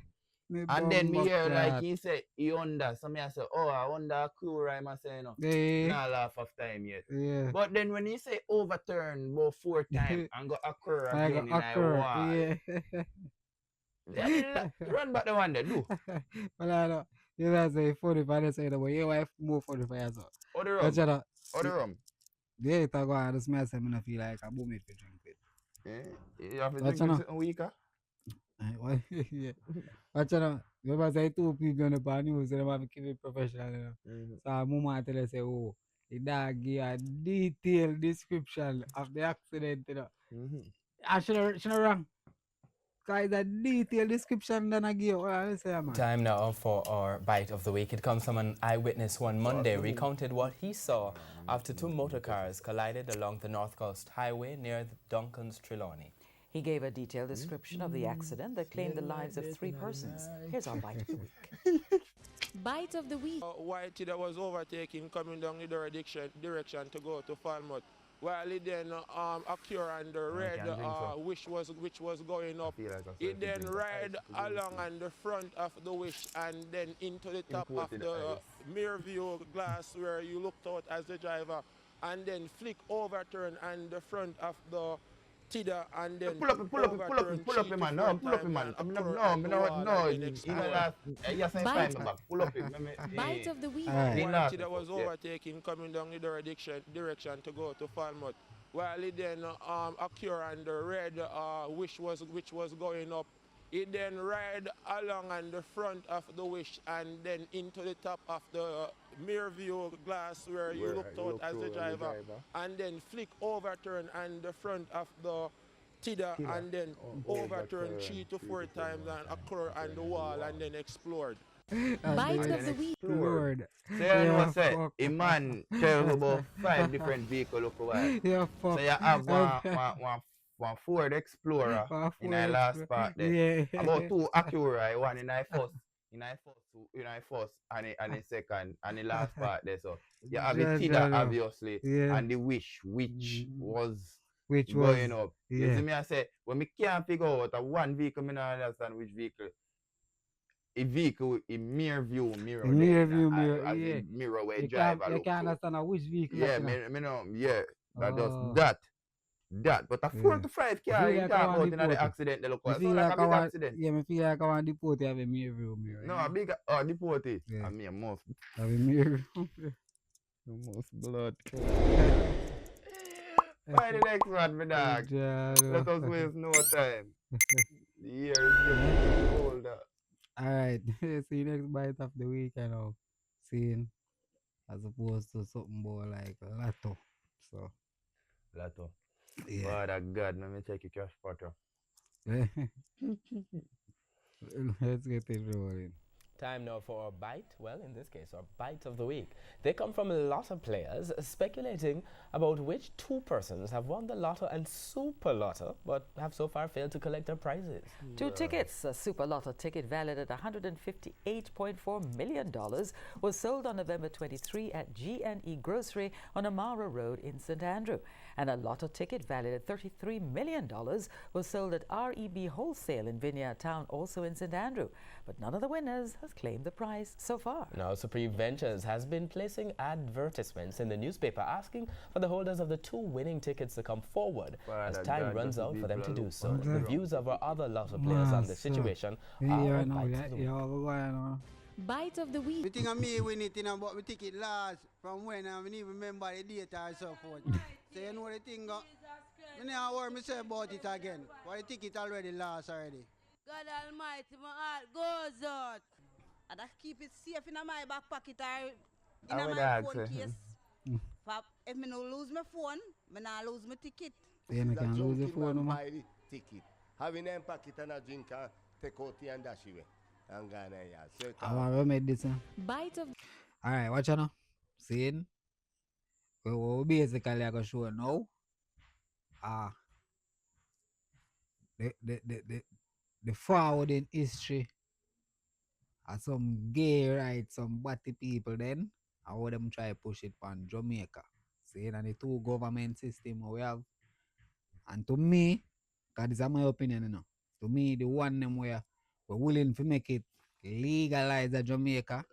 And then me hear like he say he under. So me I say, oh, I under a crew rhyme I say no. Yeah. Not laugh of time yet. Yeah. But then when he say overturn about 4 times and go occur I again got in a wall. yeah. Run back the one there, do. Well, I know. You know, say 45, they say the way your wife move 45 as well. Or the But you rum. know, Or the rum. yeah, it go on. This man say me not feel like a boom if you drink it. Yeah. You have to But drink you it know, something weaker. yeah. But you know, remember say 2 people on the pan news, they have to keep it professional, you know. So a moment tell you say, oh, the dog give a detailed description of the accident, you know. I should have wrong. Because a detailed description than I give. What I say, man? Time now for our bite of the week. It comes from an eyewitness who on Monday recounted what he saw after 2 motor cars collided along the North Coast Highway near Duncan's Trelawney. He gave a detailed description of the accident that claimed the lives of 3 persons. Here's our bite of the week. Bite of the week. Whitey that was overtaking coming down the direction to go to Falmouth. While he then occur on the red which was going up. He then ride along on the front of the wish and then into the top of the mirror view glass where you looked out as the driver and then flick overturn on the front of the Tida and then pull up, man. No, pull up, man. No. Yes, I find me back. Pull up, Bite of the week. Whitey that was overtaking coming down the direction to go to Falmouth. While he then occur on the red which was going up. He then ride along on the front of the wish and then into the top of the mirror view glass where you looked out as the driver and then flick overturn on the front of the Tida and then overturn 3 to 4 times and occur on the wall and then explode. Bite of the week. Lord. So you know say, a man tell you about 5 different vehicles look away. Yeah, fuck. So you have one Ford Explorer in our last part there. Yeah. About 2 Acura, one in our first and the second and the last part there. So you have the Tida obviously and the Wish which was going up. You see me I say when me can't figure out a one vehicle, me don't understand which vehicle. A vehicle in mirror view mirror. Mirror where driver look. You can't understand which vehicle. Yeah, me know, yeah. That, but a 4 to 5 car you talk about in the accident, they look like a big accident. Yeah, I feel like I want to deport have a mirror view mirror. No, a big, deport it. I mean, a mouth. Have a mirror. Mouth blood. Why the next one, my dog? Let us waste no time. The year is getting older. Alright, see you next bite of the week, you know. Seeing as opposed to something more like Lotto. So Lotto. Yeah. Father God, let me check your cash potter. Let's get it rolling. Time now for our bite. Well, in this case, our bite of the week. They come from a lot of players speculating about which 2 persons have won the Lotto and Super Lotto, but have so far failed to collect their prizes. 2 tickets, a Super Lotto ticket valued at $158.4 million, was sold on November 23 at G&E Grocery on Amara Road in St. Andrew. And a Lotto ticket valued at $33 million was sold at REB Wholesale in Vineyard Town, also in St. Andrew. But none of the winners has claimed the prize so far. Now, Supreme Ventures has been placing advertisements in the newspaper asking for the holders of the 2 winning tickets to come forward as time runs out for them to do so. The views of our other Lotto players on the situation are Bite of the week. We think of me win it, but we take it last from when I don't even remember the date or so forth. So you know the thing, I never worry myself about it again. But the ticket already lost already. God Almighty, my heart goes out. I just keep it safe in my back pocket or in my phone case. If I don't lose my phone, I don't lose my ticket. You can lose your phone, buy the ticket. Having them pocket and a drink and take out the and dash away. And go on here. I want to make this. Bite of. Alright, watch out now. Seeing? We basically are going to show now. The forward in history of some gay rights, some batty people then, how them try to push it on Jamaica. Seeing? And the two government system we have. And to me, because this is my opinion, you know, to me, the one them where we're willing to make it legalize at Jamaica,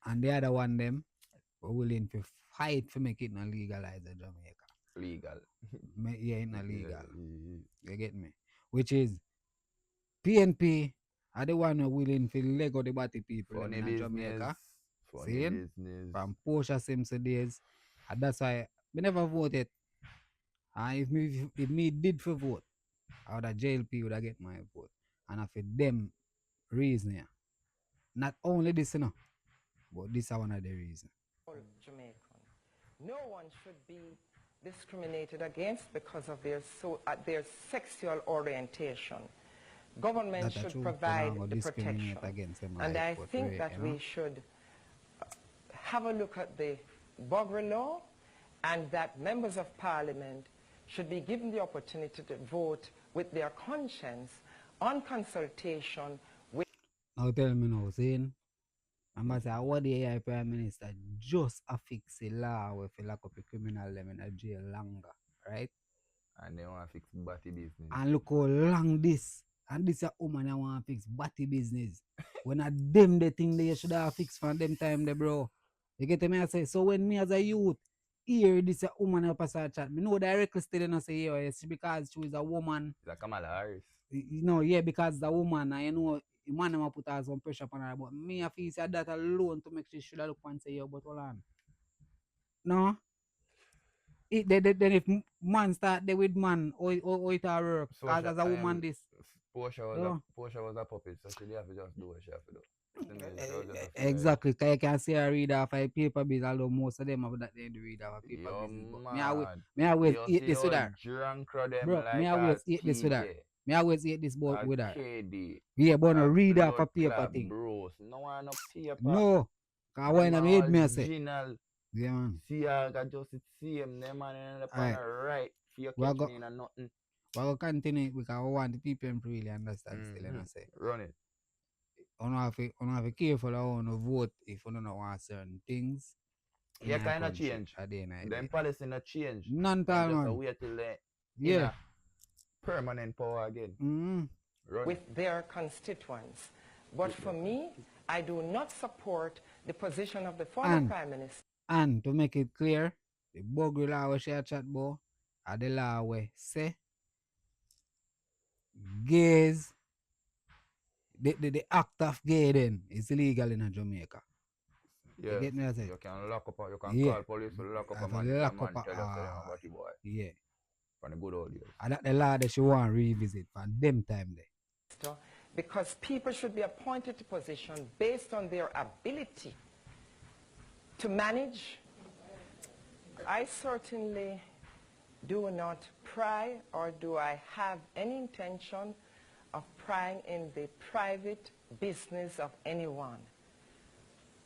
and the other one them we're willing to fight to make it not legalize at Jamaica. Legal. Yeah, it's not legal. You get me? Which is PNP are the one who willing to leg out the body people in Jamaica. See? From Portia Simpson days. And that's why we never voted. And if me did for vote, I would have JLP would have get my vote. And for them reason here. Not only this, you know, but this is one of the reasons. Jamaican. No one should be discriminated against because of their sexual orientation. Government should provide the protection. And I think that we should have a look at the Buggery law, and that members of parliament should be given the opportunity to vote with their conscience on consultation with... Now tell me now, saying, I'm going to say, what the AI Prime Minister just affix a law where if you lock up a criminal them in a jail longer, right? And they want to fix body business. And look how long this, and this a woman that want to fix body business. When a them the thing they should have fixed from them time, they bro. You get me? I say, so when me as a youth, hear this a woman help us chat, me know directly still don't say yes, because she was a woman. Like Kamala Harris. You know, yeah, because the woman, and you know, the man never put her some pressure upon her, but me I feel say that alone to make sure she should look and say, yo, but hold on. No? Then if man start there with man, or it all work, because as a woman this. Portia was a puppet, so she have to just do what she have to do. Exactly, because you can see her read off a paper bill, although most of them have that they read off a paper bill. Me always eat this with her. Bro, me always eat this with her. Me always eat this boat with her. Yeah, but no read off a paper thing. Bros. No one no paper. No, because when I made me say. Yeah, man. See, I got just see him, them man in the panel right. For your kitchen and nothing. We'll continue because we want the people to really understand still, and I say. Run it. You have to be careful how you vote if you don't want certain things. Yeah, kind of change. Them policy not change. None at all, man. Just wait till they yeah. Permanent power again. With their constituents. But for me, I do not support the position of the former Prime Minister. And to make it clear, the Buggery law we share chat about are the law we say gays, the act of gay then is illegal in Jamaica. Yeah. You get me? I say? You can lock up, you can call police to lock up a man. Yeah. From the good old years. And that the law that she want to revisit from them time there. Because people should be appointed to position based on their ability to manage. I certainly do not pry, or do I have any intention of prying in the private business of anyone.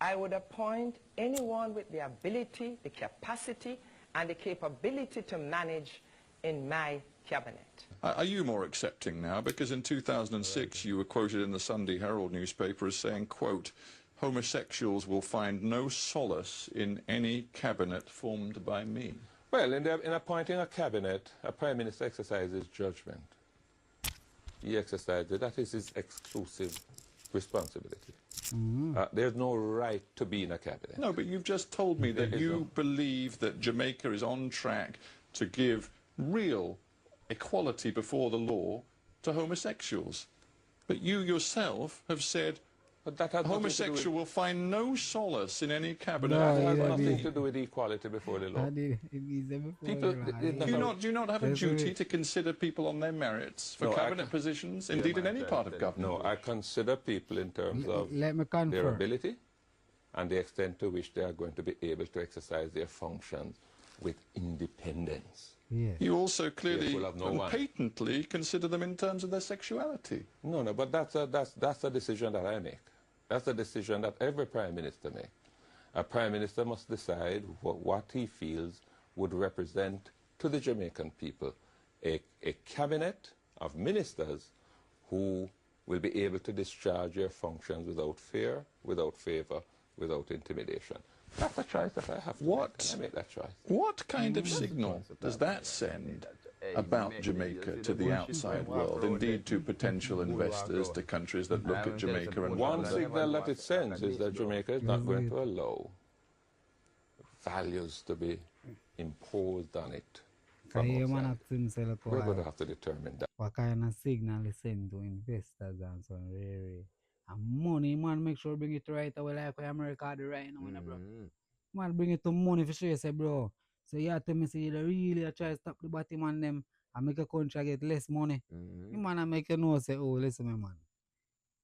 I would appoint anyone with the ability, the capacity, and the capability to manage in my cabinet. Are you more accepting now? Because in 2006 you were quoted in the Sunday Herald newspaper as saying, quote, homosexuals will find no solace in any cabinet formed by me. Well, in appointing a cabinet, a Prime Minister exercises judgment. He exercises it. That is his exclusive responsibility. There's no right to be in a cabinet. No, but you've just told me that you believe that Jamaica is on track to give real equality before the law to homosexuals. But you yourself have said But that has homosexual will find no solace in any cabinet. That has nothing to do with equality before the law. People, do you not have a duty to consider people on their merits for cabinet positions, indeed in any part of government? No, I consider people in terms of their ability and the extent to which they are going to be able to exercise their functions with independence. Yeah. You also clearly and patently consider them in terms of their sexuality. No, but that's a decision that I make. That's a decision that every Prime Minister makes. A Prime Minister must decide what he feels would represent to the Jamaican people a cabinet of ministers who will be able to discharge their functions without fear, without favour, without intimidation. That's a choice that I have to make. I make that choice. What kind of signal does that send about Jamaica to the outside world, indeed to potential investors, to countries that look at Jamaica and one signal that it sends is that Jamaica is not going to allow values to be imposed on it. We're going to have to determine that. What kind of signal is sent to investors and so on, really? And money, man, make sure bring it right away like America do right now, bro. Man, bring it to money for sure, say, bro. So you have to me say you really try to stop the bottom on them and make a country get less money. You man, I make you know, say, oh, listen, my man.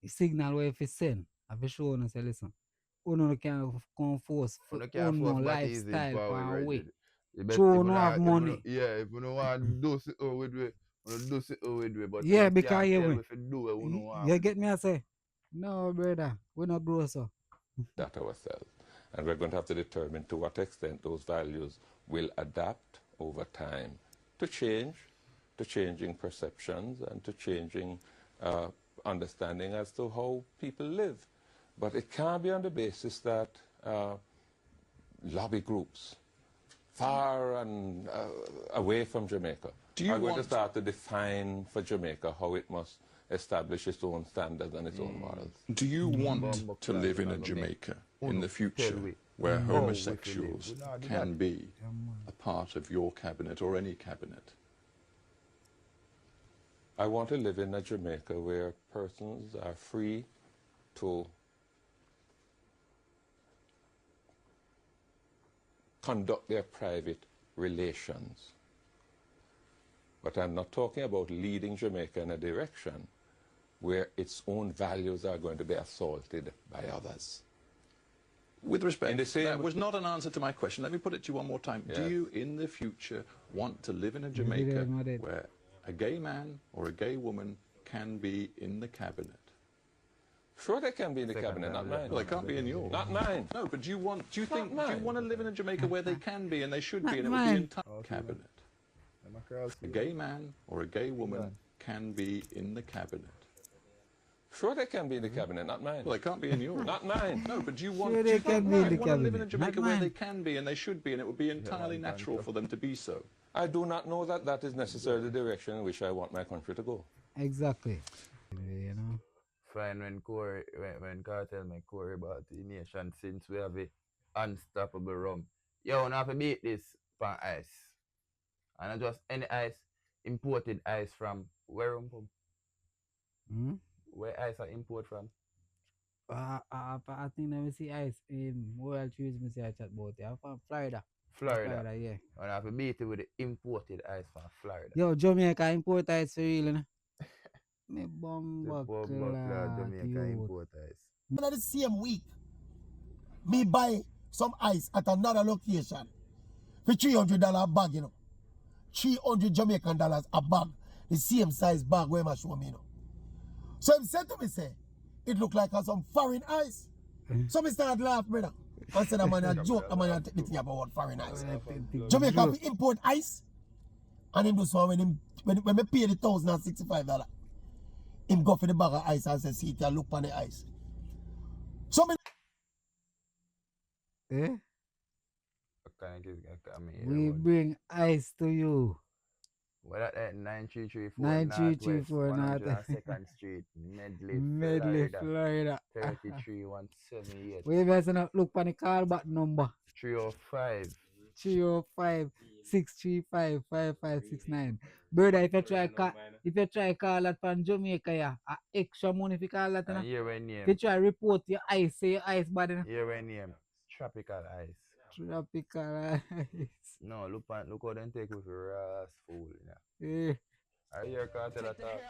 The signal where if you send, I for sure no say, listen. You can come force for no lifestyle for a way. True, no have money. Yeah, if you don't want to do it with way, do it with way. But yeah, because you get me, I say. No, brother, we're not grow so. That ourselves. And we're going to have to determine to what extent those values will adapt over time to change, to changing perceptions and to changing understanding as to how people live. But it can't be on the basis that lobby groups far and away from Jamaica are going to start to define for Jamaica how it must establish its own standards and its own morals. Do you want to live in a Jamaica in the future where homosexuals can be a part of your cabinet or any cabinet? I want to live in a Jamaica where persons are free to conduct their private relations. But I'm not talking about leading Jamaica in a direction where its own values are going to be assaulted by others. With respect, that was not an answer to my question. Let me put it to you one more time. Yes. Do you, in the future, want to live in a Jamaica where a gay man or a gay woman can be in the cabinet? Sure, they can be in the cabinet, not mine. Well, they can't be in yours. Not mine. No, but do you want to live in a Jamaica where they can be and they should be, and it would be in cabinet? A gay man or a gay woman can be in the cabinet. Sure, they can be in the cabinet, not mine. Well, they can't be in yours. Not mine. No, but do you want, Sure, do you they can want be in the to live in a cabinet, Jamaica not where mine. they can be and they should be, and it would be entirely natural for them to be so? I do not know that that is necessarily the direction in which I want my country to go. Exactly. You know? Fine when Cartel make Corey about the nation, since we have a unstoppable rum. Yo, now have to beat this for ice. And not just any ice, imported ice from where where ice are imported from? I think that we see ice in World Tourism, I chat about it. I'm from Florida. Florida, yeah. And I have to beat it with the imported ice from Florida. Yo, Jamaica import ice for real, you know? Me bomba Jamaica import ice. In the same week, me buy some ice at another location for $300 a bag, you know. 300 Jamaican dollars a bag. The same size bag where I show me, you know. So he said to me, say, it look like some foreign ice. So me start laugh, brother. I said, I'm a joke, I'm going to take the thing about foreign ice. Jamaica we import ice, and him do so when me pay the $1,065, him go for the bag of ice and say, see it, look on the ice. So me... Eh? We bring ice to you. What at 9334 9334 North North 2nd Street, Medley, Florida. 33178. We better not look for the call back number. 305. 305 6355569. Brother, if you try call that from Jamaica, yeah, extra money if you call that. And You here when know? name. If you try report your ice, say your ice bad. You know? Here when name. Tropical ice. Tropical ice. No, look how them take with Ras fool. Yeah. I hear Cartel attack.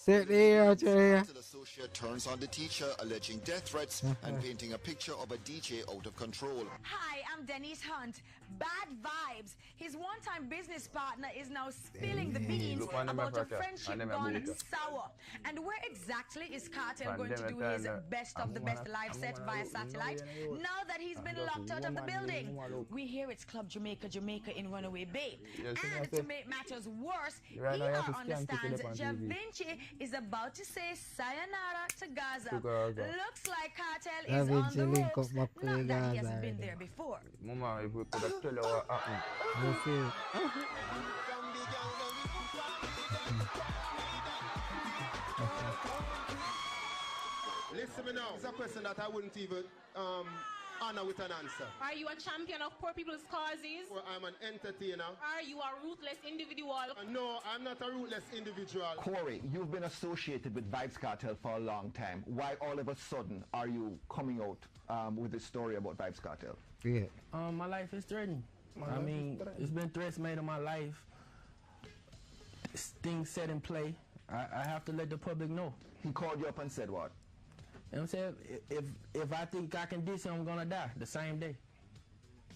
Take the hair out your hair. The associate turns on the teacher, alleging death threats and painting a picture of a DJ out of control. Hi, I'm Denise Hunt. Bad vibes. His one-time business partner is now spilling the beans about a friendship gone sour. And where exactly is Cartel going to do his best of the best live set via satellite now that he's been locked out of the building? We hear it's Club Jamaica in Runaway Bay. And to make matters worse, ER understands Javinci is about to say sayonara to Gaza. Looks like Cartel is on the ropes, not that he hasn't been there before. Mama, if we could have told her what happened. Listen me now. It's a question that I wouldn't even honor with an answer. Are you a champion of poor people's causes? Or I'm an entertainer. Are you a ruthless individual? No, I'm not a ruthless individual. Corey, you've been associated with Vybz Kartel for a long time. Why all of a sudden are you coming out with this story about Vybz Kartel? Yeah. My life is threatened. I mean, it's been threats made on my life. Things set in play. I have to let the public know. He called you up and said what? You know what I'm saying? If I think I can diss him, I'm gonna die the same day.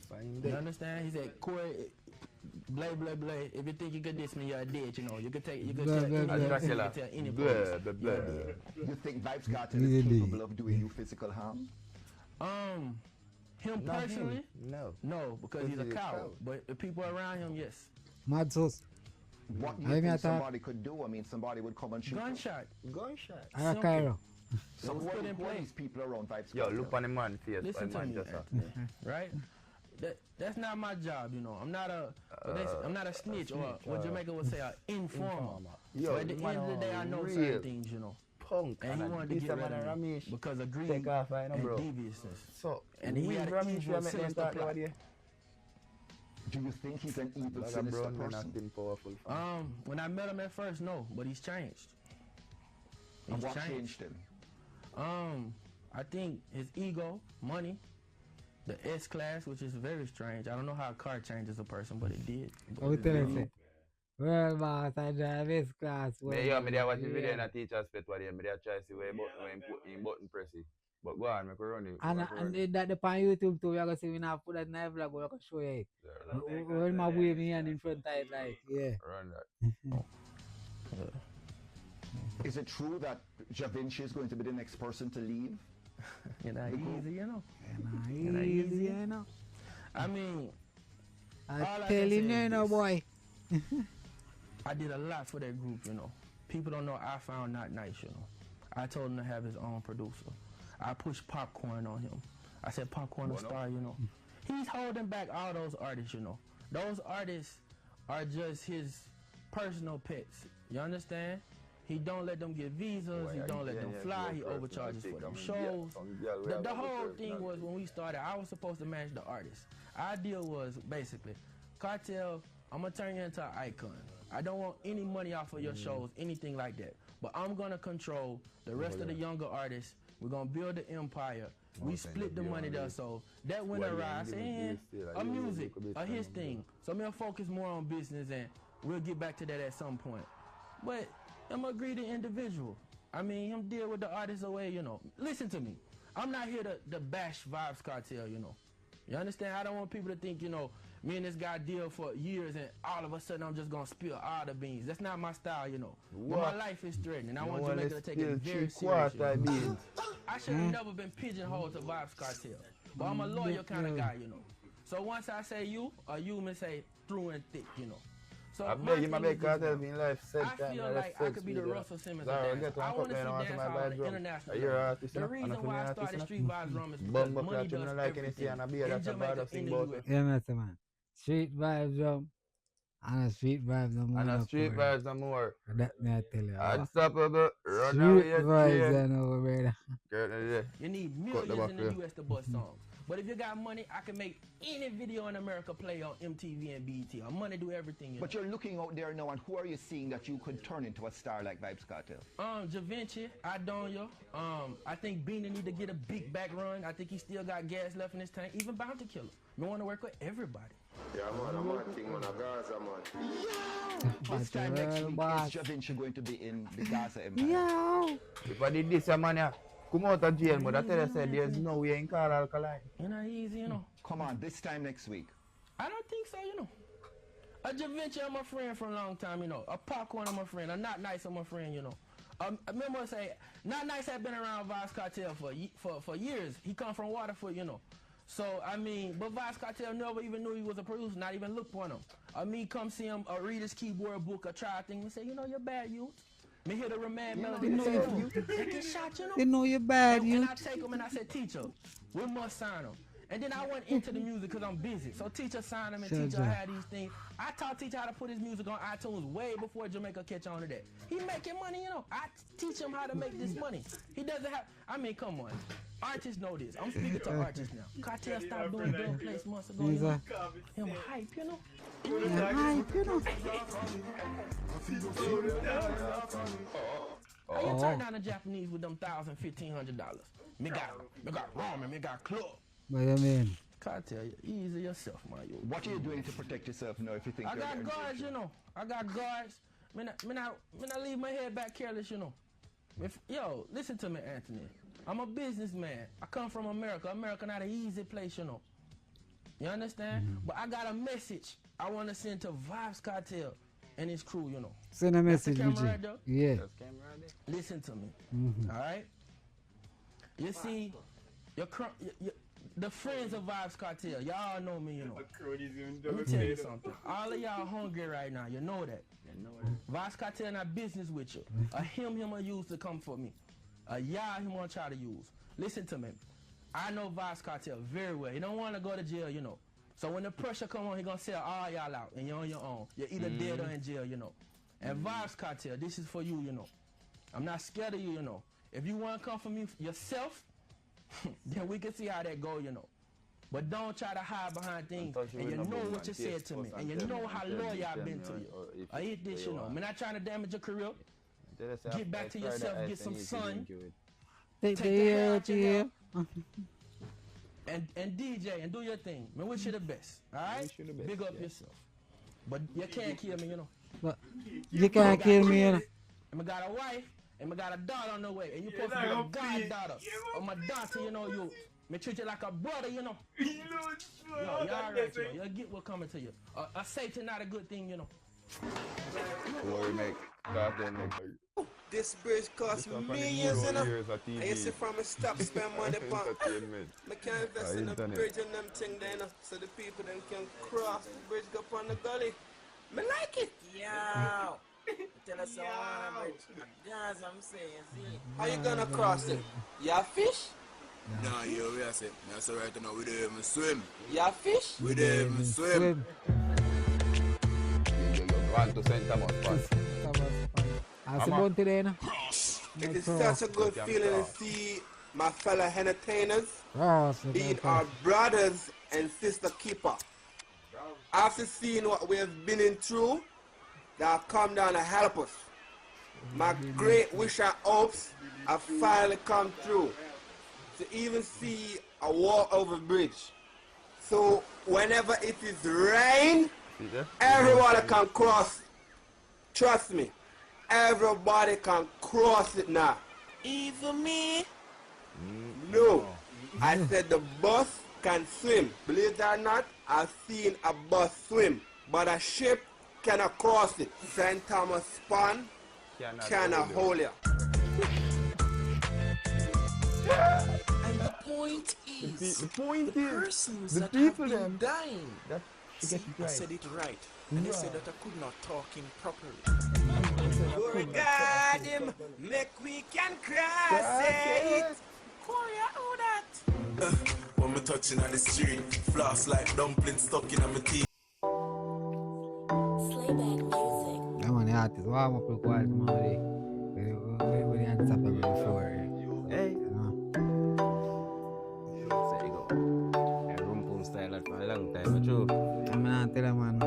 Same day. You understand? He said, Corey, blah blah blah. If you think you could diss me, you're dead. You know, you could take, you could tell any police. You think Vybz Kartel is capable of doing you physical harm? Him Not personally? him. No, because he's a coward. But the people around him, yes. Mad sauce. What do you think somebody could do? I mean, somebody would come and shoot Gunshot. Gunshot. Cairo. So what are these people around Vybz Yo, Kartel? look on the man face. Listen to me, right? That's not my job, you know. I'm not a snitch or what Jamaica would say, an informer. So at the end of the day, I know certain things, you know. Punk. And he wanted to get rid of me because of greed and deviousness. So, and he had an evil, sinister plot. Do you think he's an evil, sinister person? When I met him at first, no, but he's changed. And what changed him? I think his ego, money, the S-Class, which is very strange. I don't know how a car changes a person, but it did. What tell you say? Well, boss, I drive S-Class. Me watch the video and I teach us pet what me try to see where in button press it. But go on, make a run it. And that on YouTube too, you're going to see we now put that in the vlog, we're going to show you. When my wave me hand in front of it, like, yeah. Run that. Is it true that Javinci is going to be the next person to leave? Easy, you know. Easy, you know. I mean, I tell you no, boy. I did a lot for that group, you know. People don't know I found Not Nice, you know. I told him to have his own producer. I pushed Popcorn on him. I said, Popcorn a star, you know. He's holding back all those artists, you know. Those artists are just his personal pets. You understand? He don't let them get visas. He don't let them fly. He overcharges for them shows. The whole thing was when we started, I was supposed to manage the artists. Our deal was basically, Cartel, I'm going to turn you into an icon. I don't want any money off of your shows, anything like that. But I'm going to control the rest of the younger artists. We're going to build the empire. We split the money there, so that went awry. I said, a music, a his thing. So I'm going to focus more on business, and we'll get back to that at some point. But I'm a greedy individual. I mean, him deal with the artists away, you know. Listen to me. I'm not here to bash Vybz Kartel, you know. You understand? I don't want people to think, you know, me and this guy deal for years and all of a sudden I'm just going to spill all the beans. That's not my style, you know. But my life is threatened and I want Jamaica to take it very serious. I should have never been pigeonholed to Vybz Kartel. But I'm a loyal kind of guy, you know. So once I say you, or you may say through and thick, you know. So I beg you, my big Cartel in life. I feel like I could be the Russell Simmons of dance. I want to see dance on the international level. The reason why I started Street Vibes Drum is because money does everything. In Jamaica, in the US. Yeah, man. Street Vibes Drum. And a Street Vibes no more. And a Street Vibes no more. That me I tell you. Unstoppable. Run Street away Vibes no more, brother. You need millions in the US to bust songs. But if you got money, I can make any video in America play on MTV and BET. Money do everything. But you're looking out there now, and who are you seeing that you could turn into a star like Vybz Kartel? Javinci, Adonia. I think Beanie need to get a big back run. I think he still got gas left in his tank. Even Bounty Killer. We want to work with everybody. Yeah, man, I'm a thing, man, a Gaza, man. This time next week, is Javinci going to be in the Gaza Empire? Yo! If I did this, man, come out of jail, but I tell you, there's no way in Carl Alkaline. You know, easy, you know. Come on, this time next week. I don't think so, you know. A Javinci, I'm a friend for a long time, you know. A Popcorn, I'm a friend. A Not Nice, I'm a friend, you know. Remember I say, Not Nice had been around Vybz Kartel for years. He come from Waterford, you know. So, I mean, but Vybz Kartel never even knew he was a producer, not even look for him. Me come see him, read his keyboard book, or try a thing, and say, you know, you're bad, youth. Me hear the remand melody, know say, you get shot, you know. You know you're bad, And I take him and I said, teacher, we must sign him. And then I went into the music because I'm busy. So teacher signed him and teacher had these things. I taught teacher how to put his music on iTunes way before Jamaica catch on to that. He making money, you know. I teach him how to make this money. He doesn't have, I mean, come on. Artists know this. I'm speaking to artists now. Cartel stopped doing Dub Place months ago. You know? Him hype, you know. Hype, you know. How you turn down the Japanese with them $1,000, $1,500? Me got ramen, me got club. What you mean? Cartel, easy yourself, man. What are you doing to protect yourself now if you think I got guards, you know. I got guards. Me not leave my head back careless, you know. Yo, listen to me, Anthony. I'm a businessman. I come from America. America not an easy place, you know. You understand? But I got a message I want to send to Vybz Kartel and his crew, you know. Send a message, That's the camera right there? Yeah. Listen to me. All right? You see, the friends of Vybz Kartel, y'all know me, you know. Let me tell you something. All of y'all hungry right now. You know that. Vybz Kartel not business with you. Him will use to come for me. Y'all him want to try to use. Listen to me. I know Vybz Kartel very well. He don't want to go to jail, you know. So when the pressure come on, he gonna sell all y'all out and you're on your own. You're either dead or in jail, you know. And Vybz Kartel, this is for you, you know. I'm not scared of you, you know. If you want to come for me yourself, then we can see how that go, you know. But don't try to hide behind things. And you know what you said to me. And you know how loyal I've been to you. I hate this, you know. I'm not trying to damage your career. Get back to yourself, get some sun. Take the here. And DJ and do your thing. I wish you the best. Alright? Big up yourself. But you can't kill me, you know. But you can't kill me, you know. And I got a wife, and I got a daughter on the way. And you supposed to be a goddaughter. Or my daughter, you know, you. Me treat you like a brother, you know. Yo, you alright, you know. You get what coming to you. A Satan not a good thing, you know. This bridge costs millions, you know. And you see from a stop spend money upon. I can't invest in the bridge and them thing there, you know, so the people then can cross the bridge, go up on the gully. Me like it. Yo. Tell us how bridge. Guys, I'm saying, see. How you gonna cross it? You have fish? Nah, yo, we are saying. That's alright now, we don't even swim. You have fish? We don't even swim. One to St. Thomas Park. It is such a good feeling to see my fellow entertainers being our brothers and sister keeper. After seeing what we have been through, they'll come down and help us. My great wish and hopes have finally come true. To even see a walk over bridge. So whenever it is rain, everybody can cross. Trust me. Everybody can cross it now. Even me? No. I said the bus can swim. Believe it or not, I've seen a bus swim. But a ship cannot cross it. St. Thomas Pond cannot hold you. And the point is, the persons the that people have been them dying. See, I said it right. And they said that I could not talk him properly. Go regard him, make we can cross it. Corey, how that? When me touching on the street, floss like dumplings stuck in my teeth. Yeah, man, the artist warm up real quiet, man. When the unstoppable before. Hey. You know. There you go. true. I'm not tell you, man.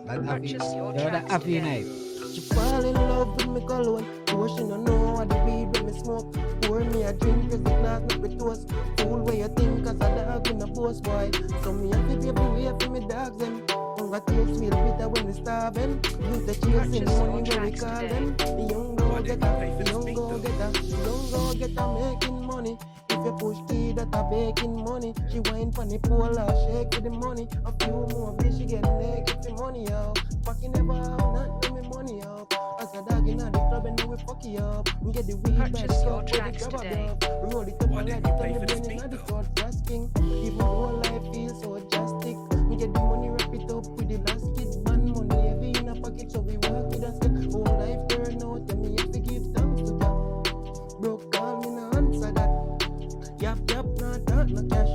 That happy night. She fall in love with me cologne. Though she don't know what the weed when me smoke. Pour me a drink cause the glass make me toast. Fool where you think cause a dog in a boss boy. So me have to be away from me dogs them. Hunger taste feel bitter when we starving. Use the chasing money when we call them. The young go getter, the young go getter, the young go getter making money. If you push key that a baking money. She wine for the pole or shake with the money. A few more days she get naked for money out. Fucking never have not do me money up. As a dog in the club and now we fuck you up. We get the weed by the cup with the grab up. Roll it up and let it on the brain in the court asking. Even though life feels so drastic. We get the money, wrap it up with the last kid. Man money heavy in a pocket so we walk with a step. Whole life turn out and me have to give thanks to God. Broke call me no answer that. Yap yap not that no cash.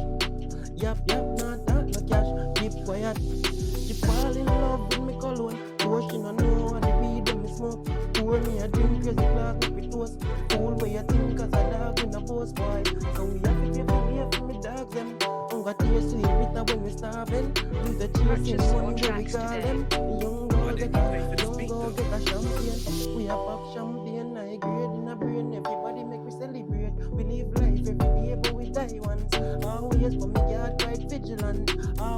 Yap yap not that no cash. Keep quiet. She fall in love with me cologne. Though she don't know what the weed when me smoke. Pour me a drink crazy black make me toast. Fool where you think cause a dog in a boss boy. So we have to pay for me dogs them. Hunger taste sweet bitter when we starving. Use the chasing money when we call them. The young go get a champagne. We have pop champagne, high grade in a brain. Everybody make we celebrate. We live life every day but we die once. Always for me God quite vigilant.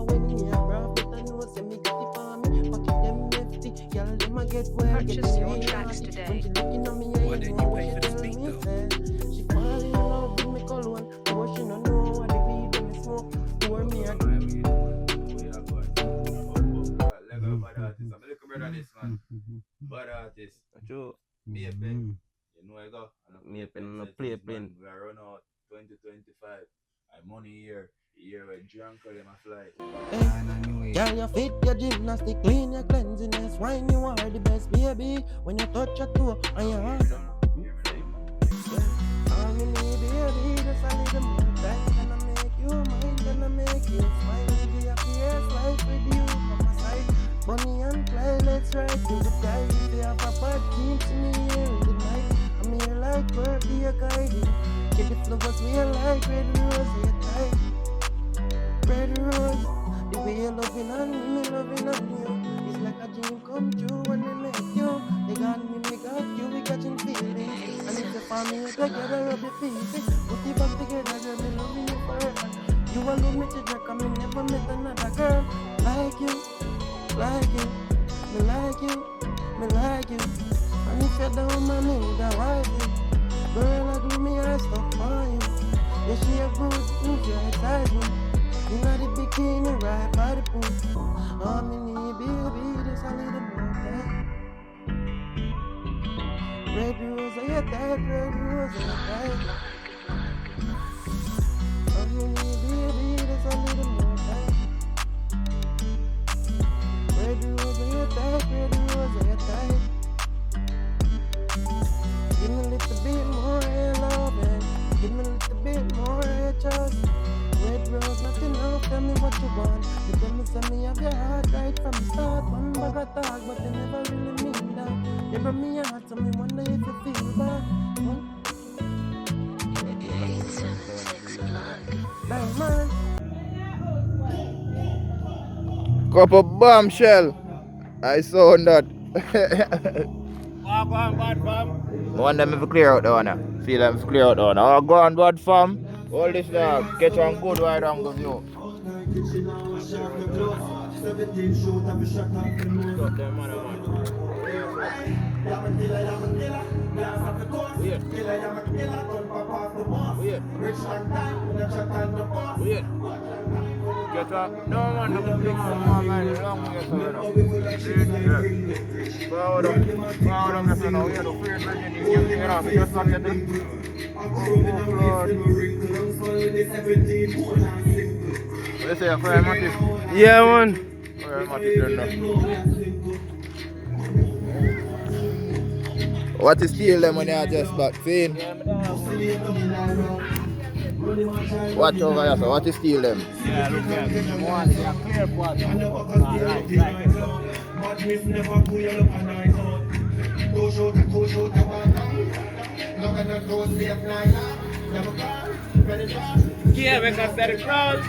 When me a profit I know say me got it for me. Pocket them hefty, girl them a get wild. Purchase your tracks today. When she looking at me I know what she tell me say. She fall in love with me cologne. Though she don't know what the weed when me smoke. Pour me a Bad artist. True. Me a pen. You know I go. Me a pen no play pen. We are run out 2025. I money here. Here with drunk or them a fly. Girl, you fit your gymnastic, clean your cleanliness. Wine you are the best, baby. When you touch your toe and your heart. All me need, baby, just a little more time. Gonna make you mine, gonna make you smile. Live your happiest life with you on my side. Bonnie and Clyde, let's ride to the tide. If you have a bad keep me here in the night. I'm here like birthday guiding. Get the flowers we like red rose, you tight. Red rose, the way you're loving on me loving on you. It's like a dream come true when they make you. They got me, we got you, we catching feelings. And if you find me together, I'll be feeling. Put it back together, girl, me loving you forever. You alone me to drink, I never met another girl like you. Like you, me like you, me like you. And if you don't man, me would have wife you. Girl, I glue me eyes stuck on you. Yeah, she a good, move your excitement. You know the bikini right by the pool. All me need, baby, just a little more time. Red rose, are you tight? Red rose, are you tight? All me need, baby, just a little more time. Red rose, are you tight? Red rose, are you tight? Give me a little bit more loving. Give me a little bit more trust. Red rose, not enough, tell me what you want. You tell me, send me have your heart right from the start. One bag of talk, but you never really mean that. You bring me your heart, so me wonder if you feel bad. Diamond. Cup of bombshell. I saw that. Go on, bad fam. Want them to clear out the one. Feel them to clear out the one. Oh, go on, bad fam. All this dog. Catch one good wide angle view. Weird. Get up. No man, no big man, long way so Forward up, so now we are the fear version. You give it off, just not get it. What you say, Fire Matty? Yeah, man. Fire Matty, turn up. What is steal them when they are just back? See? Watch over here, so what is steal them? Yeah, look at them. One, they are clear part. Right, yeah, because they're the crowd.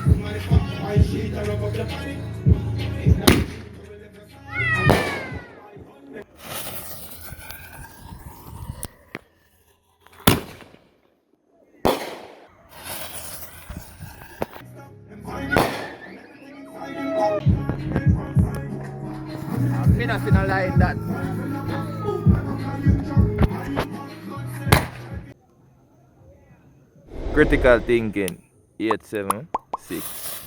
nothing like that. Critical thinking 876.